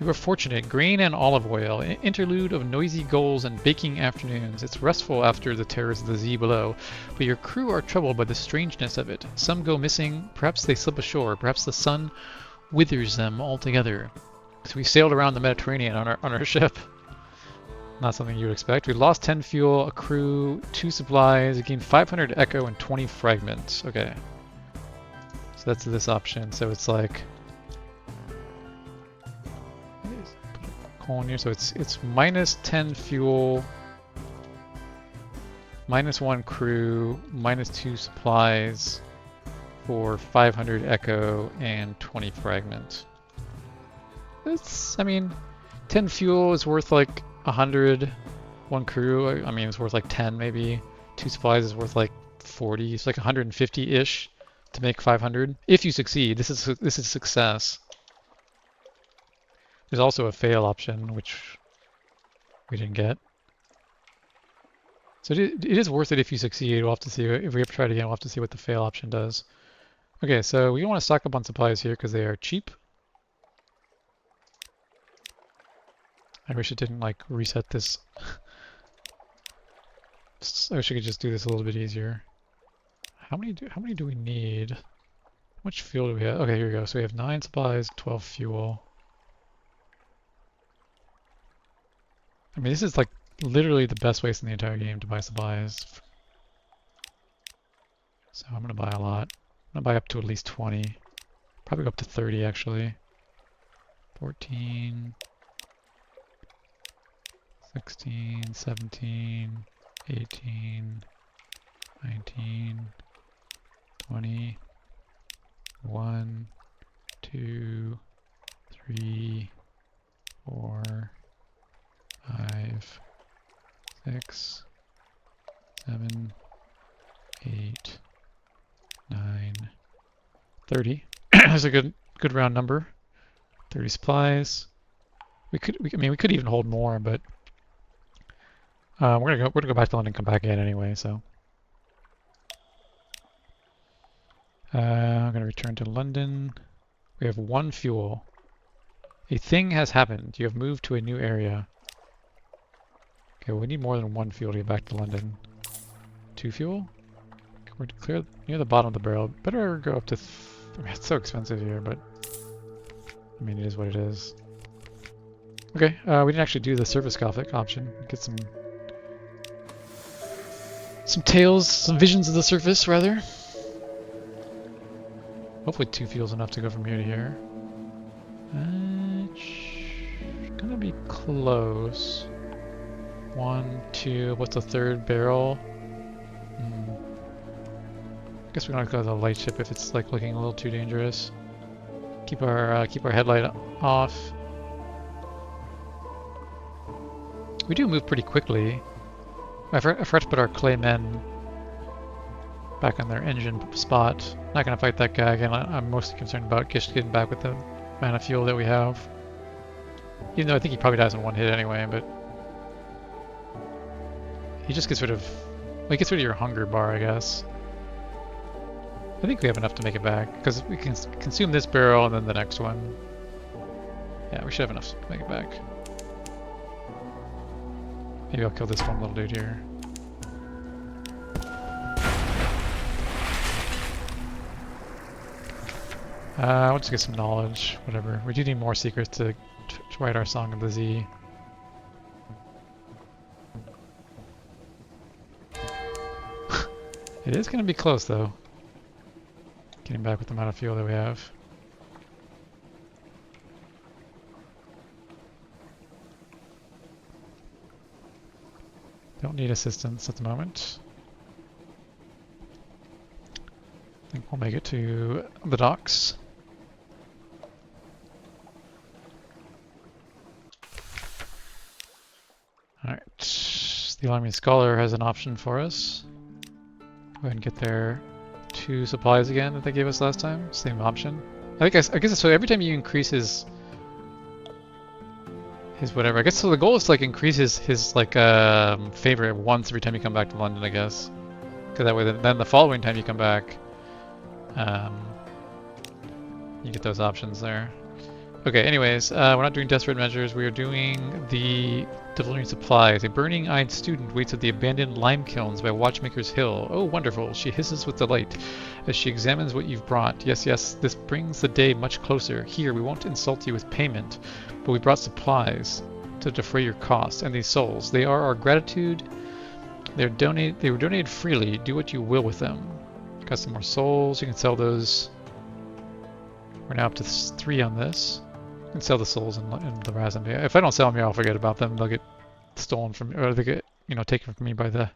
You were fortunate. Grain and olive oil. An interlude of noisy goals and baking afternoons. It's restful after the terrors of the sea below, but your crew are troubled by the strangeness of it. Some go missing, perhaps they slip ashore, perhaps the sun withers them altogether. So we sailed around the Mediterranean on our ship. Not something you would expect. We lost 10 fuel, a crew, 2 supplies, we gained 500 echo and 20 fragments. Okay. So that's this option. So it's like colon here. So it's minus 10 fuel, minus 1 crew, minus 2 supplies for 500 echo and 20 fragments. It's, I mean, 10 fuel is worth like 100. 1 crew, I mean, it's worth like 10 maybe. 2 supplies is worth like 40. It's like 150-ish to make 500. If you succeed, this is success. There's also a fail option, which we didn't get. So it is worth it if you succeed. We'll have to see, if we ever try it again, we'll have to see what the fail option does. Okay, so we don't want to stock up on supplies here because they are cheap. I wish it didn't like reset this. I wish I could just do this a little bit easier. How many do we need? How much fuel do we have? Okay, here we go. So we have 9 supplies, 12 fuel. I mean, this is like literally the best waste in the entire game to buy supplies. So I'm gonna buy a lot. I'm gonna buy up to at least 20. Probably go up to 30 actually. 14, 16, 17, 18, 19, 20, 1, 2, 3, 4, 5, 6, 7, 8, 9, 30. That's a good round number. 30 supplies. I mean, we could even hold more, but we're gonna go back to London and come back in anyway. So I'm gonna return to London. We have 1 fuel. A thing has happened. You have moved to a new area. Okay, we need more than 1 fuel to get back to London. 2 fuel? We're clear near the bottom of the barrel. Better go up to. It's so expensive here, but I mean, it is what it is. Okay, we didn't actually do the surface Gothic option. Get some tales, some visions of the surface, rather. Hopefully 2 fuel's enough to go from here to here. It's gonna be close. 1, 2. What's the 3rd barrel? I guess we're gonna go to the light ship if it's like looking a little too dangerous. Keep our headlight off. We do move pretty quickly. I forgot to put our clay men back on their engine spot. Not gonna fight that guy again. I'm mostly concerned about just getting back with the amount of fuel that we have. Even though I think he probably dies in 1 hit anyway, but he just gets rid of. Well, he gets rid of your hunger bar, I guess. I think we have enough to make it back because we can consume this barrel and then the next one. Yeah, we should have enough to make it back. Maybe I'll kill this one little dude here. We'll just get some knowledge, whatever. We do need more secrets to write our Song of the Z. It is going to be close though. Getting back with the amount of fuel that we have. Don't need assistance at the moment. I think we'll make it to the docks. The Alarming Scholar has an option for us. Go ahead and get their 2 supplies again that they gave us last time. Same option. I guess so. Every time you increase his whatever. I guess so. The goal is to like increase his like favorite once every time you come back to London. I guess because that way then the following time you come back, you get those options there. Okay, anyways, we're not doing desperate measures. We are doing the delivering supplies. A burning-eyed student waits at the abandoned lime kilns by Watchmaker's Hill. Oh, wonderful. She hisses with delight as she examines what you've brought. Yes, yes, this brings the day much closer. Here, we won't insult you with payment, but we brought supplies to defray your costs. And these souls, they are our gratitude. They were donated freely. Do what you will with them. Got some more souls. You can sell those. We're now up to 3 on this. You can sell the souls in the Razum. If I don't sell them here, I'll forget about them. They'll get stolen from, or they get, taken from me by the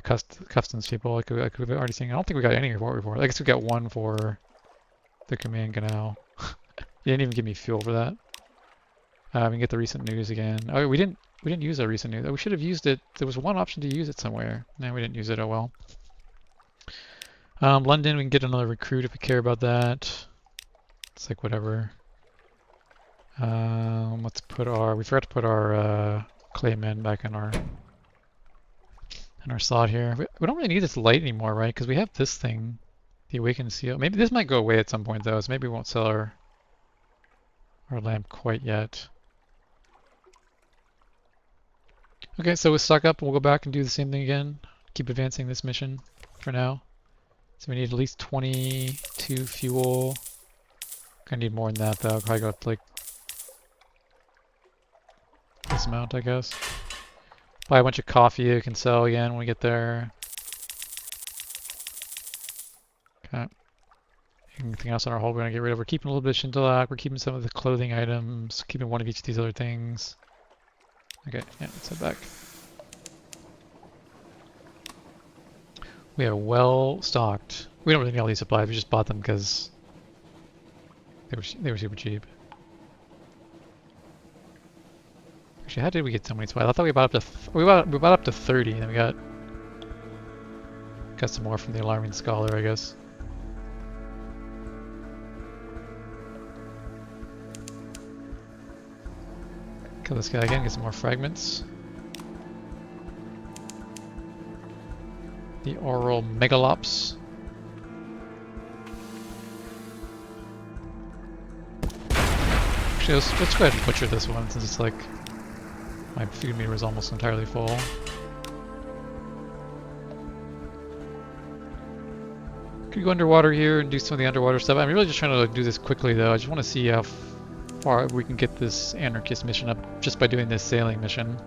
customs people. Like we've already seen. I don't think we got any reward before. I guess we got 1 for the command canal. You didn't even give me fuel for that. We can get the recent news again. Oh, we didn't use our recent news. Oh, we should have used it. There was one option to use it somewhere. No, we didn't use it. Oh well. London, we can get another recruit if we care about that. It's like whatever. Let's put we forgot to put our claymen back in our slot here. We don't really need this light anymore, right? Because we have this thing, the Awakened Seal. Maybe this might go away at some point though, so maybe we won't sell our lamp quite yet. Okay, so we'll stock up and we'll go back and do the same thing again. Keep advancing this mission for now. So we need at least 22 fuel. Gonna need more than that though. Probably go up to like this amount, I guess. Buy a bunch of coffee you can sell again when we get there. Okay. Anything else on our hold we're gonna get rid of? We're keeping a little bit of Shintalak. We're keeping some of the clothing items. Keeping 1 of each of these other things. Okay, yeah, let's head back. We are well stocked. We don't really need all these supplies. We just bought them because they were super cheap. Actually, how did we get so many supplies? I thought we bought up to we bought up to 30, and then we got some more from the Alarming Scholar, I guess. Kill this guy again. Get some more fragments. The oral megalops. Actually, let's go ahead and butcher this one since it's like my food meter is almost entirely full. Could go underwater here and do some of the underwater stuff. I'm really just trying to like, do this quickly though. I just want to see how far we can get this anarchist mission up just by doing this sailing mission.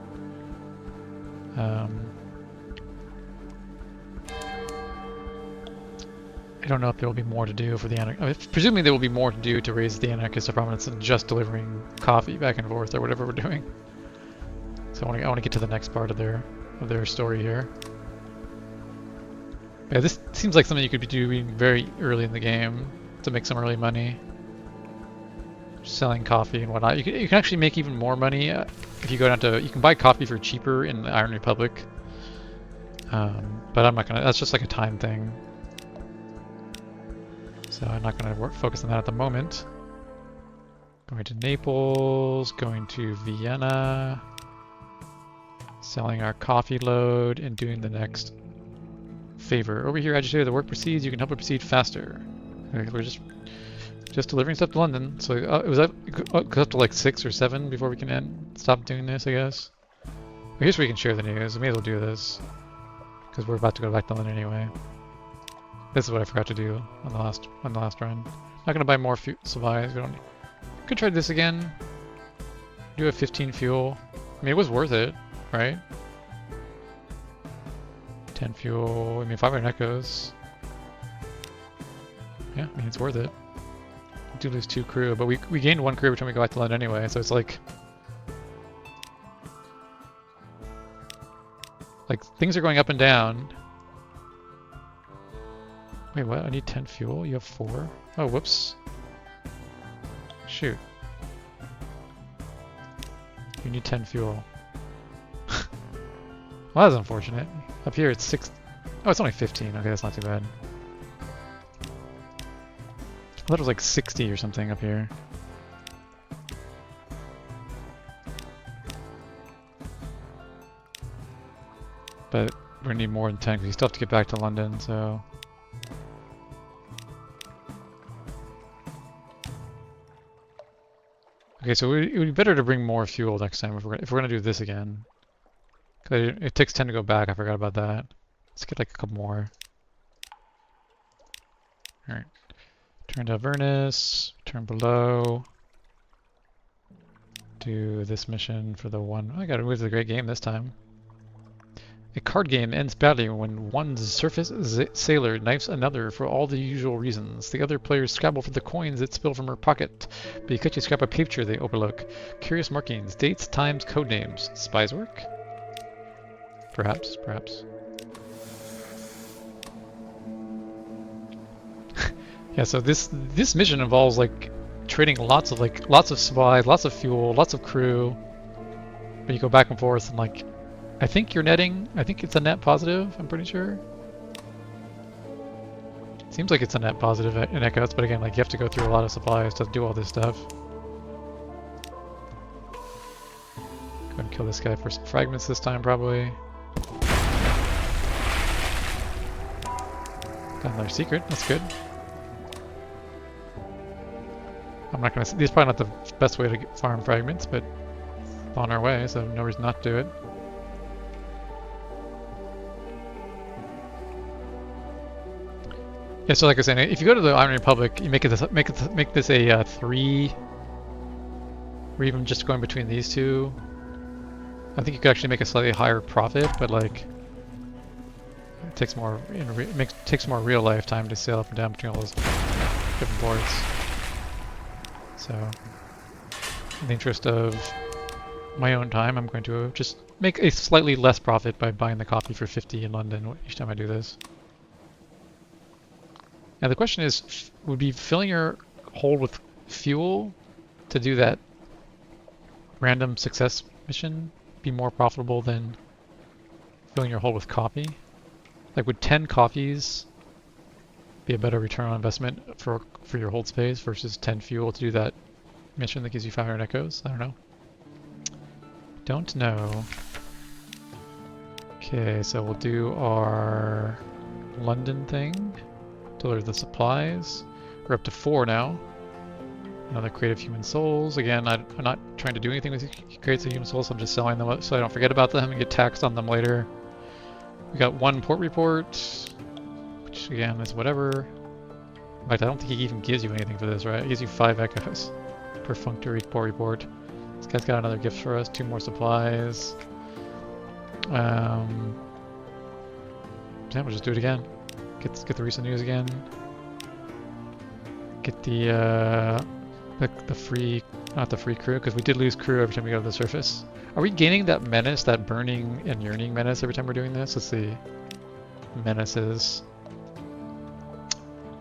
I don't know if there will be more to do for the anarchist. Presumably there will be more to do to raise the anarchist of prominence than just delivering coffee back and forth or whatever we're doing. So I want to get to the next part of their story here. Yeah, this seems like something you could be doing very early in the game to make some early money. Selling coffee and whatnot. You can actually make even more money if you go down to. You can buy coffee for cheaper in the Iron Republic. But I'm not gonna. That's just like a time thing. So I'm not gonna focus on that at the moment. Going to Naples. Going to Vienna. Selling our coffee load and doing the next favor. Over here, agitator, the work proceeds. You can help it proceed faster. Okay, we're just delivering stuff to London. So it was up to like 6 or 7 before we can stop doing this, I guess. Well, here's where we can share the news. We may as well do this because we're about to go back to London anyway. This is what I forgot to do on the last run. Not gonna buy more supplies. We don't. Could try this again. Do a 15 fuel. I mean, it was worth it, right? 10 fuel. I mean, 500 echoes. Yeah, I mean, it's worth it. We do lose 2 crew, but we gained 1 crew every time we go back to London anyway, so it's like things are going up and down. Wait, what? I need 10 fuel? You have 4? Oh, whoops. Shoot. You need 10 fuel. Well, that's unfortunate. Up here it's 6. Oh, it's only 15. Okay, that's not too bad. I thought it was like 60 or something up here. But we're gonna need more than 10 because we still have to get back to London, so. Okay, so it would be better to bring more fuel next time if we're gonna do this again. 'Cause it takes 10 to go back. I forgot about that. Let's get like a couple more. All right. Turn to Avernus. Turn below. Do this mission for the one. I gotta move to the great game this time. A card game ends badly when one surface sailor knifes another for all the usual reasons. The other players scrabble for the coins that spill from her pocket. But you catch a scrap of paper they overlook. Curious markings, dates, times, code names. Spies work? Perhaps, perhaps. Yeah, so this mission involves like trading lots of supplies, lots of fuel, lots of crew. But you go back and forth and like I think you're netting. I think it's a net positive, I'm pretty sure. Seems like it's a net positive in Echoes, but again, like you have to go through a lot of supplies to do all this stuff. Go ahead and kill this guy for some fragments this time, probably. Got another secret, that's good. I'm not gonna. This is probably not the best way to farm fragments, but on our way, so no reason not to do it. Yeah, so like I was saying, if you go to the Iron Republic, you make this a 3, or even just going between these two. I think you could actually make a slightly higher profit, but like it takes more takes more real life time to sail up and down between all those different ports. So, in the interest of my own time, I'm going to just make a slightly less profit by buying the coffee for 50 in London each time I do this. Now the question is, would be filling your hold with fuel to do that random success mission be more profitable than filling your hold with coffee? Like would 10 coffees be a better return on investment for your hold space versus 10 fuel to do that mission that gives you 500 echoes? I don't know. Don't know. Okay, so we'll do our London thing. Deliver the supplies. We're up to 4 now. Another crate of human souls. Again, I'm not trying to do anything with crates of human souls. I'm just selling them so I don't forget about them and get taxed on them later. We got 1 port report, which again is whatever. In fact, I don't think he even gives you anything for this, right? He gives you 5 echoes. Perfunctory port report. This guy's got another gift for us. 2 more supplies. Yeah, we'll just do it again. Get the recent news again. Get the free, not the free crew, because we did lose crew every time we go to the surface. Are we gaining that menace, that burning and yearning menace every time we're doing this? Let's see. Menaces.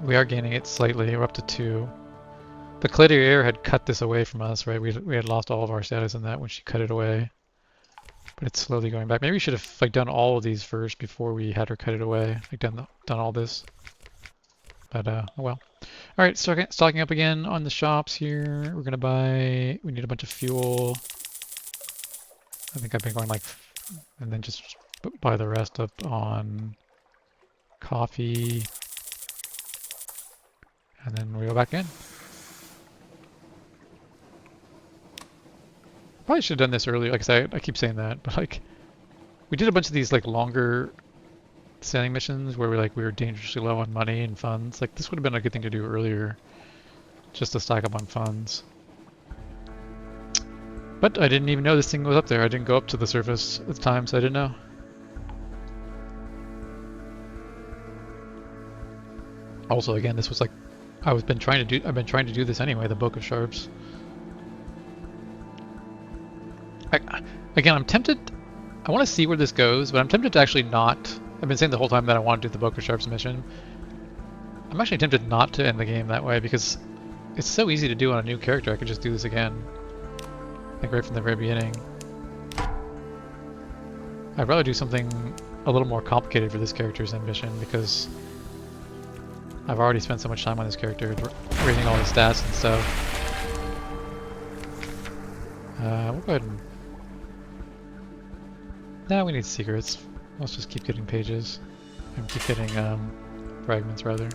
We are gaining it slightly. We're up to 2. The Clédier had cut this away from us, right? We had lost all of our status in that when she cut it away. But it's slowly going back. Maybe we should have like done all of these first before we had her cut it away. Like done all this. But oh well. All right, stocking up again on the shops here. We're gonna buy. We need a bunch of fuel. I think I've been going like, and then just buy the rest up on coffee, and then we go back in. Probably should have done this earlier. Like I said, I keep saying that, but like we did a bunch of these like longer sailing missions where we were dangerously low on money and funds. Like this would have been a good thing to do earlier, just to stack up on funds. But I didn't even know this thing was up there. I didn't go up to the surface at the time, so I didn't know. Also, again, this was like I've been trying to do this anyway. The Book of Sharps. Again, I'm tempted. I want to see where this goes, but I'm tempted to actually not. I've been saying the whole time that I want to do the Book of Sharps mission. I'm actually tempted not to end the game that way because it's so easy to do on a new character. I could just do this again, like right from the very beginning. I'd rather do something a little more complicated for this character's ambition because I've already spent so much time on this character, raising all his stats and stuff. We'll go ahead and... Nah, we need secrets. Let's just keep getting pages. And keep getting fragments, rather.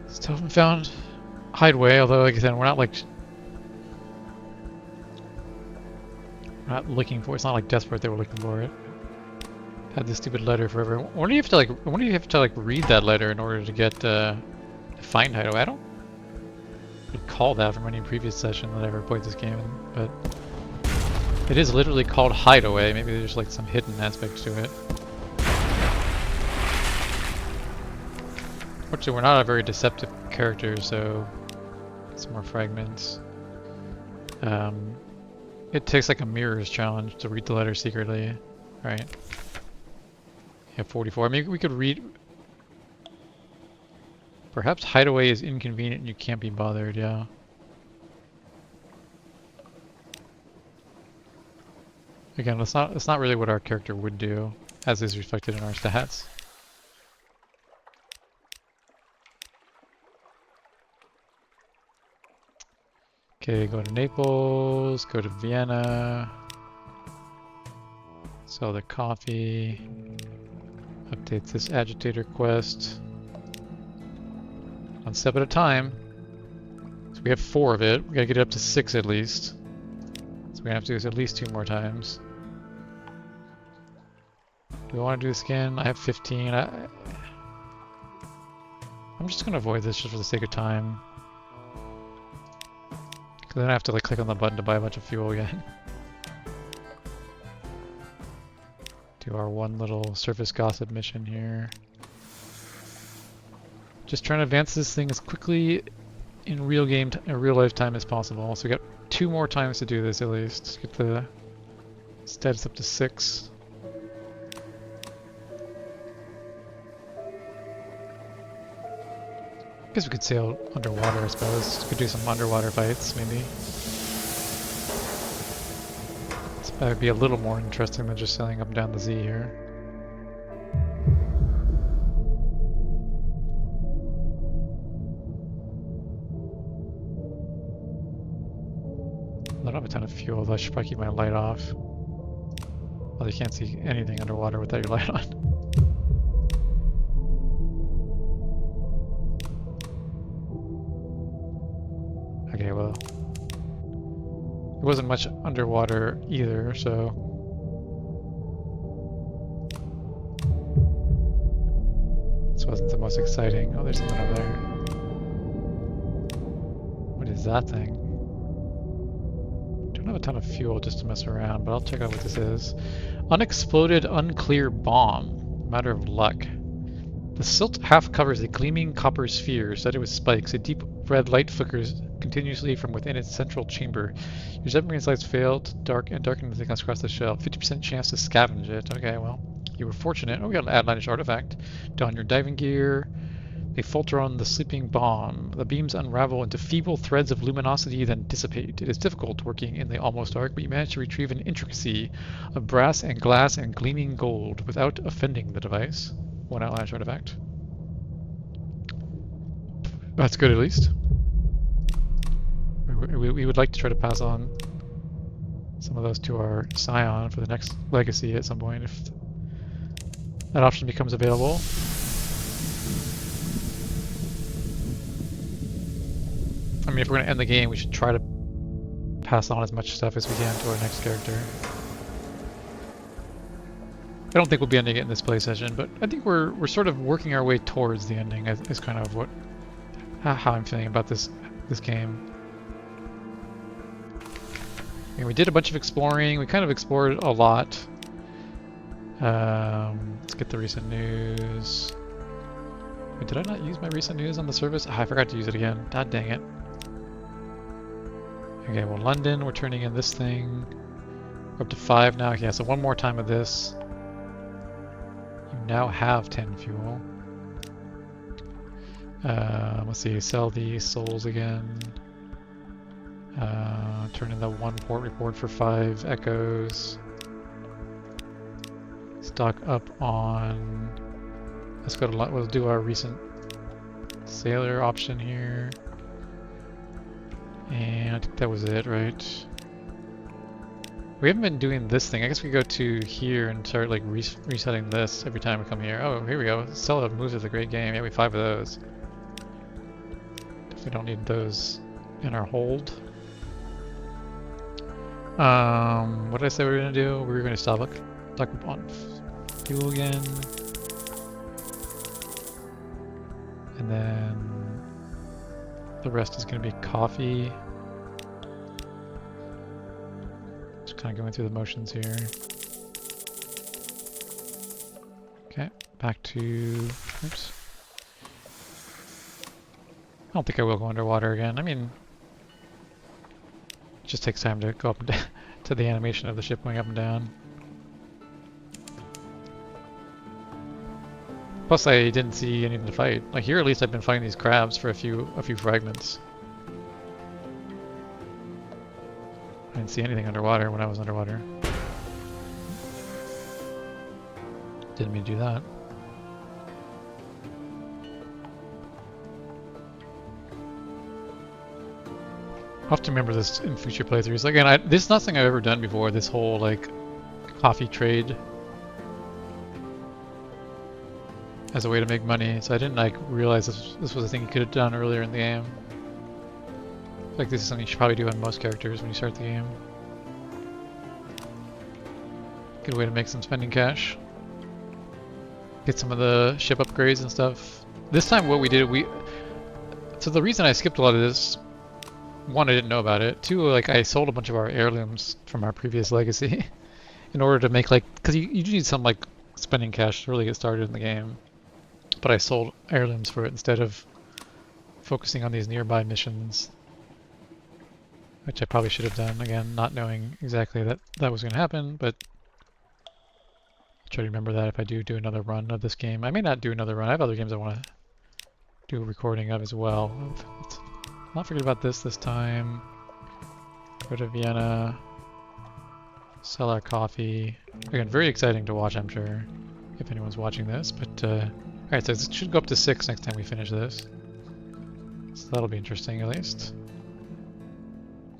Still haven't found Hideaway, although like I said, we're not like... We're not looking for it. It's not like desperate that we're looking for it. Had this stupid letter forever. When do you have to like read that letter in order to get to find Hideaway? I don't recall that from any previous session that I ever played this game in, but it is literally called Hideaway. Maybe there's like some hidden aspect to it. Fortunately, we're not a very deceptive character, so some more fragments. It takes like a mirrors challenge to read the letter secretly, right? Yeah, 44. I mean, we could read... Perhaps Hideaway is inconvenient and you can't be bothered, yeah. Again, that's not really what our character would do, as is reflected in our stats. Okay, go to Naples, go to Vienna, sell the coffee, update this agitator quest. One step at a time. So we have 4 of it. We gotta get it up to 6 at least. So we're gonna have to do this at least 2 more times. Do we want to do this again? I have 15. I'm just gonna avoid this just for the sake of time. Because then I have to like click on the button to buy a bunch of fuel again. Do our one little surface gossip mission here. Just trying to advance this thing as quickly in real life time as possible. So we got 2 more times to do this at least. Get the status up to 6. I guess we could sail underwater, I suppose. We could do some underwater fights, maybe. That would be a little more interesting than just sailing up and down the Z here. I don't have a ton of fuel, though I should probably keep my light off. Well, you can't see anything underwater without your light on. Okay, well... There wasn't much underwater either, so... This wasn't the most exciting. Oh, there's something over there. What is that thing? Don't have a ton of fuel just to mess around, but I'll check out what this is. Unexploded, unclear bomb. Matter of luck. The silt half covers a gleaming copper sphere studded with spikes. A deep red light flickers continuously from within its central chamber. Your submarine's lights fail to darken the thickness across the shell. 50% chance to scavenge it. Okay, well, you were fortunate. Oh, we got an outlandish artifact. Don your diving gear. They falter on the sleeping bomb. The beams unravel into feeble threads of luminosity, then dissipate. It is difficult working in the almost dark, but you manage to retrieve an intricacy of brass and glass and gleaming gold without offending the device. One outlandish artifact. That's good, at least. We would like to try to pass on some of those to our scion for the next legacy at some point, if that option becomes available. I mean, if we're going to end the game, we should try to pass on as much stuff as we can to our next character. I don't think we'll be ending it in this play session, but I think we're sort of working our way towards the ending. Is kind of what how I'm feeling about this game. I mean, we did a bunch of exploring. We kind of explored a lot. Let's get the recent news. Wait, did I not use my recent news on the service? Oh, I forgot to use it again. God dang it. Okay, well, London, we're turning in this thing. We're up to 5 now. Okay, so one more time of this. You now have 10 fuel. Let's see, sell the souls again. Turn in the 1 port report for 5 echoes. Stock up on... Let's go to... We'll do our recent sailor option here. And I think that was it, right? We haven't been doing this thing. I guess we go to here and start like resetting this every time we come here. Oh, here we go. Sell of moves is a great game. Yeah, we have 5 of those. Definitely don't need those in our hold. What did I say we were gonna do? We were gonna stock up on fuel again. And then the rest is gonna be coffee. Just kind of going through the motions here. Okay, back to... Oops. I don't think I will go underwater again. I mean, it just takes time to go up and down to the animation of the ship going up and down. Plus, I didn't see anything to fight. Like here, at least I've been fighting these crabs for a few fragments. I didn't see anything underwater when I was underwater. Didn't mean to do that. I'll have to remember this in future playthroughs. Again, this is not something I've ever done before, this whole like coffee trade as a way to make money, so I didn't like realize this was a thing you could have done earlier in the game. Like this is something you should probably do on most characters when you start the game. Good way to make some spending cash. Get some of the ship upgrades and stuff. This time what we did, so the reason I skipped a lot of this, 1, I didn't know about it. 2, like I sold a bunch of our heirlooms from our previous legacy in order to make like, because you need some like spending cash to really get started in the game. But I sold heirlooms for it instead of focusing on these nearby missions, which I probably should have done, again, not knowing exactly that was going to happen, but I'll try to remember that if I do another run of this game. I may not do another run. I have other games I want to do a recording of as well. Let's not forget about this time. Go to Vienna, sell our coffee. Again, very exciting to watch, I'm sure, if anyone's watching this, but alright, so it should go up to 6 next time we finish this. So that'll be interesting, at least.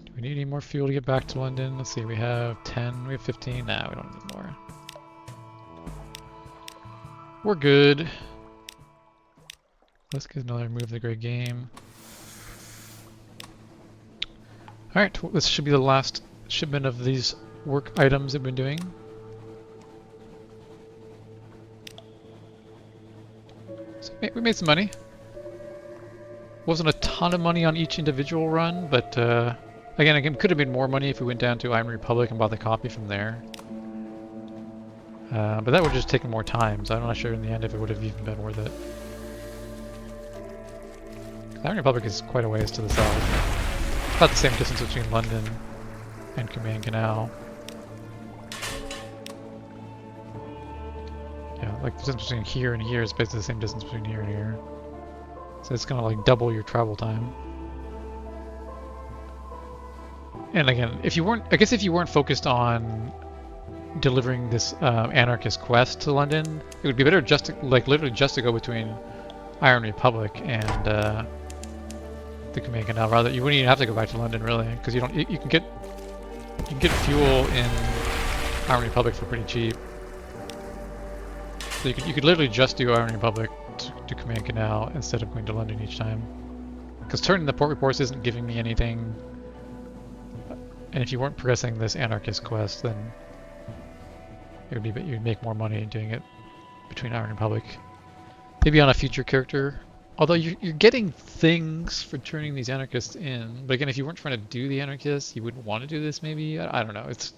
Do we need any more fuel to get back to London? Let's see, we have 10, we have 15. Nah, we don't need more. We're good. Let's get another move the great game. Alright, this should be the last shipment of these work items that we've been doing. So we made some money. Wasn't a ton of money on each individual run, but again, could have made more money if we went down to Iron Republic and bought the copy from there. But that would have just taken more time, so I'm not sure in the end if it would have even been worth it. Iron Republic is quite a ways to the south. About the same distance between London and Command Canal. Yeah, like the distance between here and here is basically the same distance between here and here. So it's gonna like double your travel time. And again, if you weren't focused on delivering this anarchist quest to London, it would be better just to, like literally just to go between Iron Republic and the Command Canal. Rather, you wouldn't even have to go back to London really, because you can get fuel in Iron Republic for pretty cheap. So you could literally just do Iron Republic to Command Canal instead of going to London each time. Because turning the port reports isn't giving me anything, and if you weren't progressing this anarchist quest, then you'd make more money doing it between Iron Republic. Maybe on a future character. Although you're getting things for turning these anarchists in, but again, if you weren't trying to do the anarchists, you wouldn't want to do this. Maybe I don't know. It's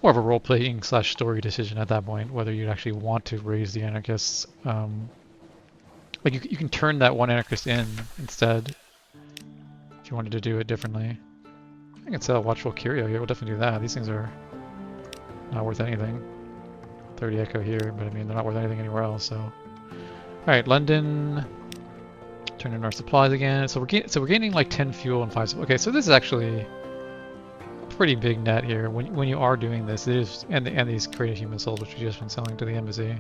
more of a role-playing / story decision at that point, whether you'd actually want to raise the anarchists. Like you can turn that one anarchist in instead if you wanted to do it differently. I can sell Watchful Curio here. We'll definitely do that. These things are not worth anything. 30 Echo here, but I mean they're not worth anything anywhere else. So, all right, London. Turn in our supplies again. So we're gaining like 10 fuel and 5. Okay, so this is actually a pretty big net here when you are doing this. It is, and these creative human souls, which we've just been selling to the embassy.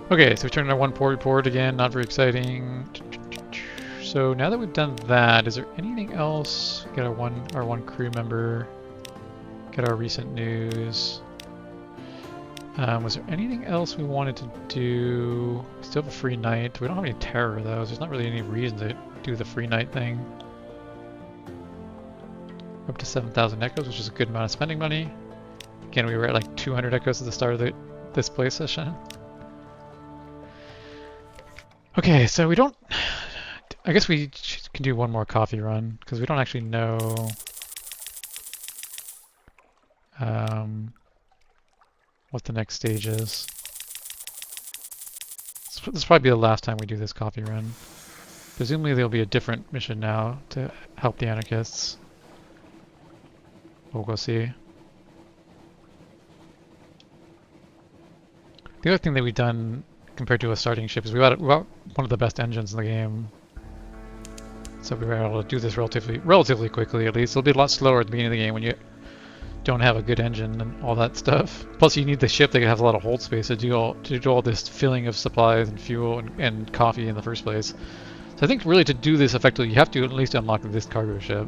Okay, so we turned in our one port report again. Not very exciting. So now that we've done that, is there anything else? Get our one crew member. Get our recent news. Was there anything else we wanted to do? We still have a free night. We don't have any terror though, so there's not really any reason to do the free night thing. Up to 7,000 echoes, which is a good amount of spending money. Again, we were at like 200 echoes at the start of this play session. Okay, so we don't... I guess we can do one more coffee run, because we don't actually know... what the next stage is. This will probably be the last time we do this coffee run. Presumably there'll be a different mission now to help the anarchists. We'll go see. The other thing that we've done compared to a starting ship is we got one of the best engines in the game. So we were able to do this relatively quickly at least. It'll be a lot slower at the beginning of the game when you don't have a good engine and all that stuff. Plus you need the ship that has a lot of hold space to do all this filling of supplies and fuel and coffee in the first place. So I think really to do this effectively you have to at least unlock this cargo ship.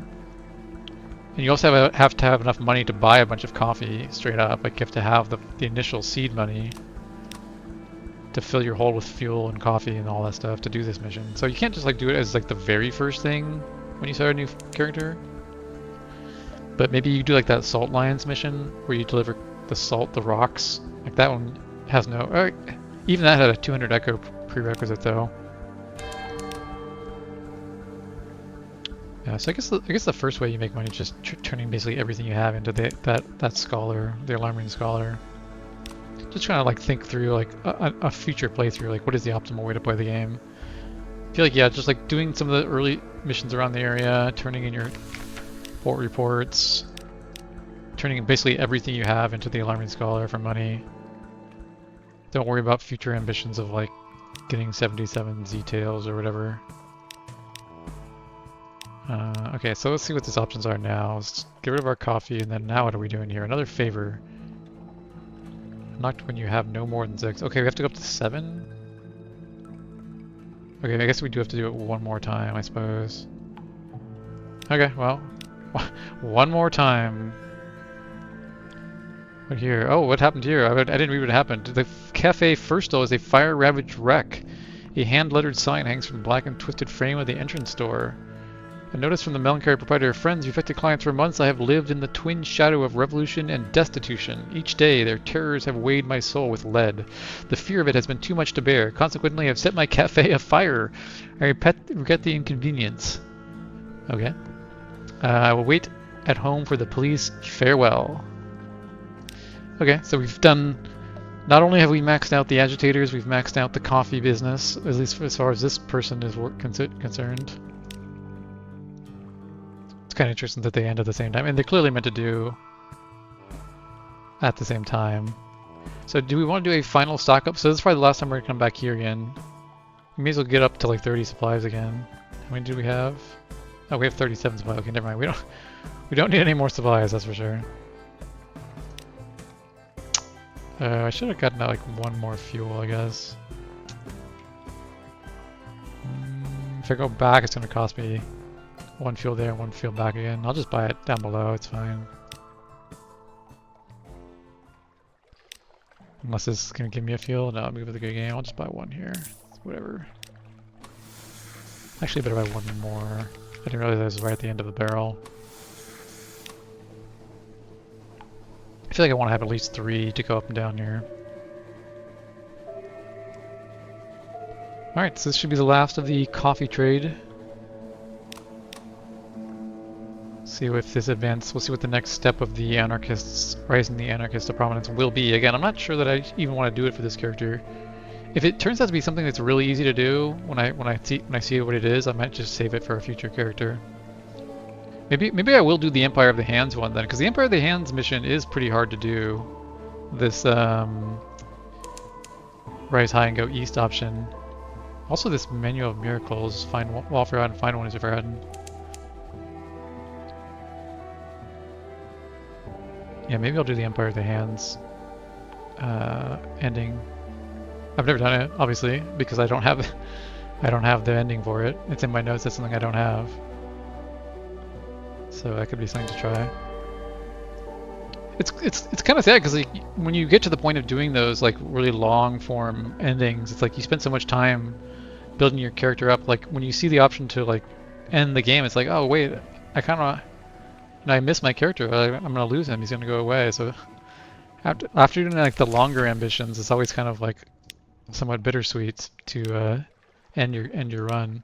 And you also have to have enough money to buy a bunch of coffee straight up. Like you have to have the initial seed money to fill your hold with fuel and coffee and all that stuff to do this mission. So you can't just like do it as like the very first thing when you start a new character. But maybe you do like that Salt Lions mission where you deliver the salt, the rocks. Like that one has no... even that had a 200 echo prerequisite though. Yeah, so I guess the first way you make money is just turning basically everything you have into that scholar, the Alarming Scholar. Just trying to like think through like a future playthrough, like what is the optimal way to play the game. I feel like, yeah, just like doing some of the early missions around the area, turning in your port reports, turning basically everything you have into the Alarming Scholar for money. Don't worry about future ambitions of like getting 77 Z-tails or whatever. Okay, so let's see what these options are now. Let's get rid of our coffee, and then now what are we doing here? Another favor. Unlocked when you have no more than 6. Okay, we have to go up to 7? Okay, I guess we do have to do it one more time, I suppose. Okay, well, one more time. What here? Oh, what happened here? I didn't read what happened. The Cafe Firsto is a fire-ravaged wreck. A hand-lettered sign hangs from the black and twisted frame of the entrance door. A notice from the melancholy proprietor: friends, affected clients, for months I have lived in the twin shadow of revolution and destitution. Each day their terrors have weighed my soul with lead. The fear of it has been too much to bear. Consequently, I have set my cafe afire. I regret the inconvenience. Okay. I will wait at home for the police. Farewell. Okay, so we've done... Not only have we maxed out the agitators, we've maxed out the coffee business, at least as far as this person is concerned. It's kind of interesting that they end at the same time, and they're clearly meant to do at the same time. So do we want to do a final stock up? So this is probably the last time we're going to come back here again. We may as well get up to like 30 supplies again. How many do we have? Oh, we have 37 supplies. Okay, never mind. We don't need any more supplies, that's for sure. I should have gotten like one more fuel, I guess. If I go back, it's going to cost me one fuel there and one fuel back again. I'll just buy it down below, it's fine. Unless this is going to give me a fuel. No, I'll move with a good game. I'll just buy one here. Whatever. Actually, I better buy one more. I didn't realize I was right at the end of the barrel. I feel like I want to have at least 3 to go up and down here. Alright, so this should be the last of the coffee trade. See if this advance, we'll see what the next step of the anarchists, rising the anarchists to prominence will be. Again, I'm not sure that I even want to do it for this character. If it turns out to be something that's really easy to do, when I see what it is, I might just save it for a future character. Maybe I will do the Empire of the Hands one then, because the Empire of the Hands mission is pretty hard to do. This rise high and go east option. Also, this Manual of Miracles, find one while forgotten, find one is forgotten. Yeah, maybe I'll do the Empire of the Hands ending. I've never done it, obviously, because I don't have the ending for it. It's in my notes. That's something I don't have. So that could be something to try. It's kind of sad because like when you get to the point of doing those like really long form endings, it's like you spend so much time building your character up. Like when you see the option to like end the game, it's like, oh wait, I miss my character. I'm gonna lose him. He's gonna go away. So after doing like the longer ambitions, it's always kind of like somewhat bittersweet to end your run.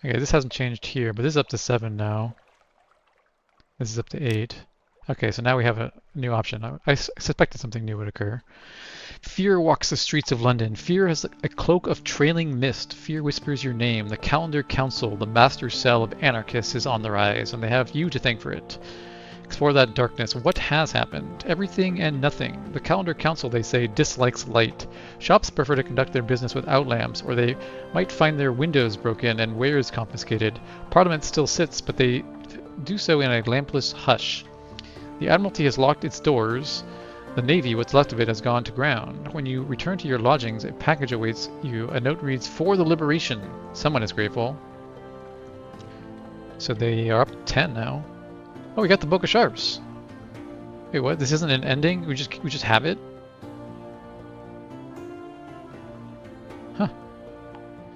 Okay, this hasn't changed here, but this is up to 7 now. This is up to 8. Okay, so now we have a new option. I suspected something new would occur. Fear walks the streets of London. Fear has a cloak of trailing mist. Fear whispers your name. The Calendar Council, the master cell of anarchists, is on the rise, and they have you to thank for it. Explore that darkness. What has happened? Everything and nothing. The Calendar Council, they say, dislikes light. Shops prefer to conduct their business without lamps, or they might find their windows broken and wares confiscated. Parliament still sits, but they do so in a lampless hush. The Admiralty has locked its doors. The Navy, what's left of it, has gone to ground. When you return to your lodgings, a package awaits you. A note reads, "For the liberation." Someone is grateful. So they are up to 10 now. Oh, we got the Book of Sharps. Wait, what? This isn't an ending? We just have it? Huh.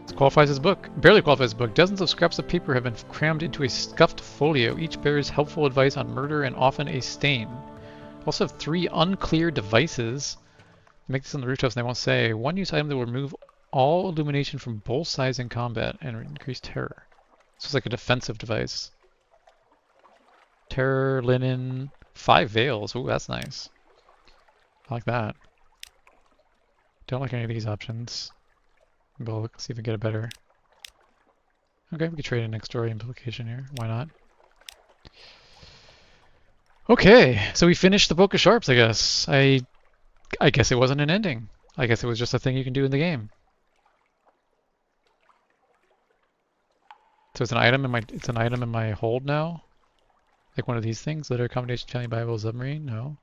This qualifies as a book. Barely qualifies as a book. Dozens of scraps of paper have been crammed into a scuffed folio. Each bears helpful advice on murder and often a stain. Also have 3 unclear devices. Make this on the rooftops and they won't say. One use item that will remove all illumination from both sides in combat and increase terror. So it's like a defensive device. Terror, linen, 5 veils. Ooh, that's nice. I like that. Don't like any of these options. We'll see if we get a better. Okay, we could trade an next story implication here. Why not? Okay, so we finished the Book of Sharps, I guess. I guess it wasn't an ending. I guess it was just a thing you can do in the game. So it's an item in my hold now? Like one of these things? Letter accommodation family Bible submarine? No.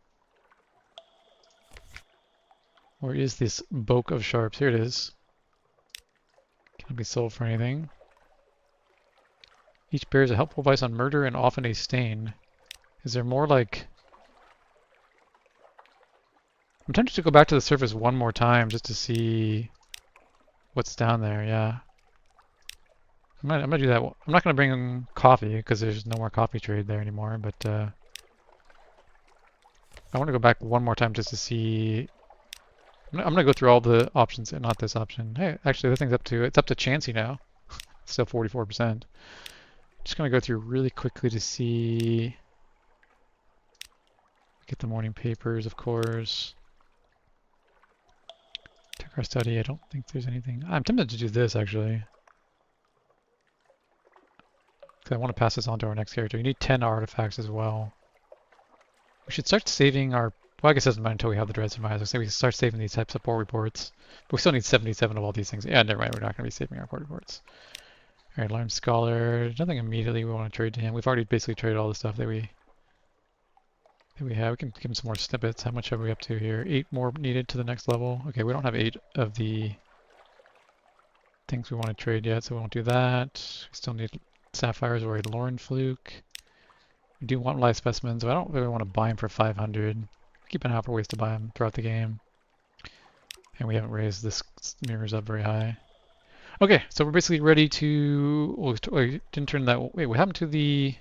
Where is this Book of Sharps? Here it is. Can't be sold for anything. Each bears a helpful advice on murder and often a stain. Is there more like... I'm tempted to go back to the surface one more time just to see what's down there, yeah. I'm gonna do that. I'm not gonna bring coffee because there's no more coffee trade there anymore, but I want to go back one more time just to see. I'm gonna go through all the options and not this option. Hey, actually, this thing's it's up to Chansey now. Still 44%. Just gonna go through really quickly to see. Get the morning papers, of course. Check our study. I don't think there's anything. I'm tempted to do this actually. Because I want to pass this on to our next character. You need 10 artifacts as well. We should start saving our... Well, I guess it doesn't matter until we have the Dread Survivors. So we can start saving these types of support reports. But we still need 77 of all these things. Yeah, never mind. We're not going to be saving our report reports. Alright, Alarm Scholar. Nothing immediately we want to trade to him. We've already basically traded all the stuff that we have. We can give him some more snippets. How much are we up to here? 8 more needed to the next level. Okay, we don't have 8 of the things we want to trade yet, so we won't do that. We still need sapphires or a Lauren fluke. We do want live specimens, but I don't really want to buy them for 500. Keep an eye out for ways to buy them throughout the game. And we haven't raised this mirrors up very high. Okay, so we're basically ready to... Oh, we didn't turn that... Wait, what happened to the...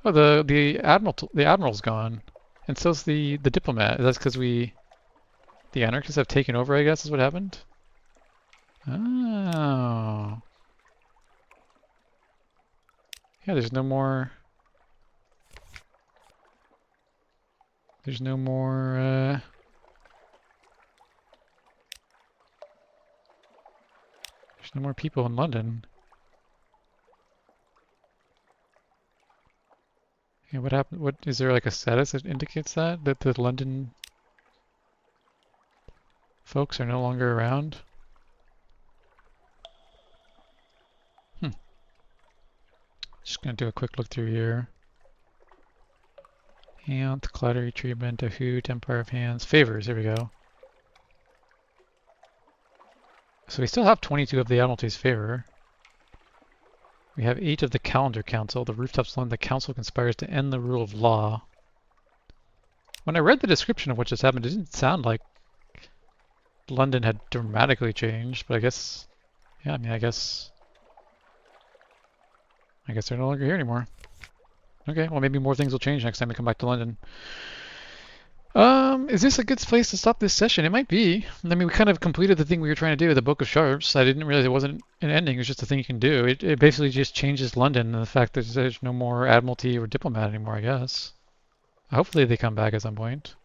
Oh, the admiral's gone. And so's the diplomat. That's because the anarchists have taken over, I guess, is what happened? Oh... Yeah, there's no more... There's no more people in London. Yeah, what happened? What is there like a status that indicates that the London folks are no longer around? Just gonna do a quick look through here. Hand, clutter, treatment, a hoot, empire of hands, favors. There we go. So we still have 22 of the Admiralty's favor. We have 8 of the Calendar Council. The rooftops learn the council conspires to end the rule of law. When I read the description of what just happened, it didn't sound like London had dramatically changed, but I guess, yeah, I mean, I guess they're no longer here anymore. Okay, well, maybe more things will change next time we come back to London. Is this a good place to stop this session? It might be. I mean, we kind of completed the thing we were trying to do with the Book of Sharps. I didn't realize it wasn't an ending. It was just a thing you can do. It basically just changes London and the fact that there's no more Admiralty or Diplomat anymore, I guess. Hopefully they come back at some point.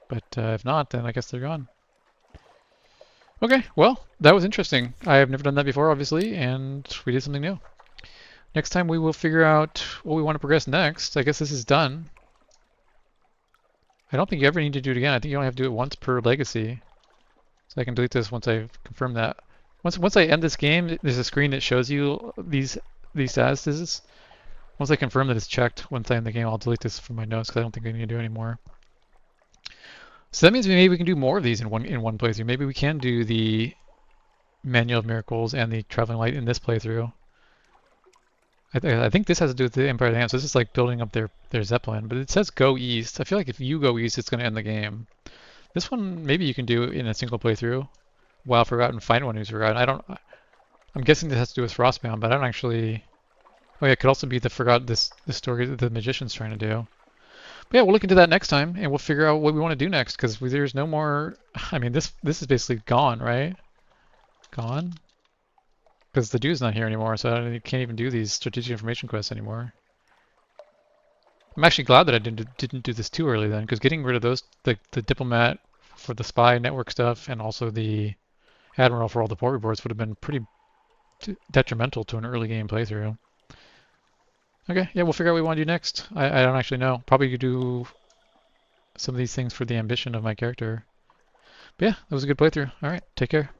But if not, then I guess they're gone. Okay, well, that was interesting. I have never done that before, obviously, and we did something new. Next time we will figure out what we want to progress next. I guess this is done. I don't think you ever need to do it again. I think you only have to do it once per legacy. So I can delete this once I confirm that. Once I end this game, there's a screen that shows you these statuses. Once I confirm that it's checked, once I end the game, I'll delete this from my notes because I don't think I need to do it anymore. So that means maybe we can do more of these in one playthrough. Maybe we can do the Manual of Miracles and the Traveling Light in this playthrough. I think this has to do with the Empire of the Hand, so this is like building up their Zeppelin, but it says go east. I feel like if you go east, it's going to end the game. This one, maybe you can do in a single playthrough. While Forgotten, find one who's forgotten. I'm guessing this has to do with Frostbound, but I don't actually... Oh yeah, it could also be the story that the Magician's trying to do. But yeah, we'll look into that next time, and we'll figure out what we want to do next, because there's no more... I mean, this is basically gone, right? Gone? Because the dude's not here anymore, so I can't even do these strategic information quests anymore. I'm actually glad that I didn't do this too early then, because getting rid of those, the diplomat for the spy network stuff, and also the admiral for all the port reports would have been pretty detrimental to an early game playthrough. Okay, yeah, we'll figure out what we want to do next. I don't actually know. Probably could do some of these things for the ambition of my character. But yeah, that was a good playthrough. All right, take care.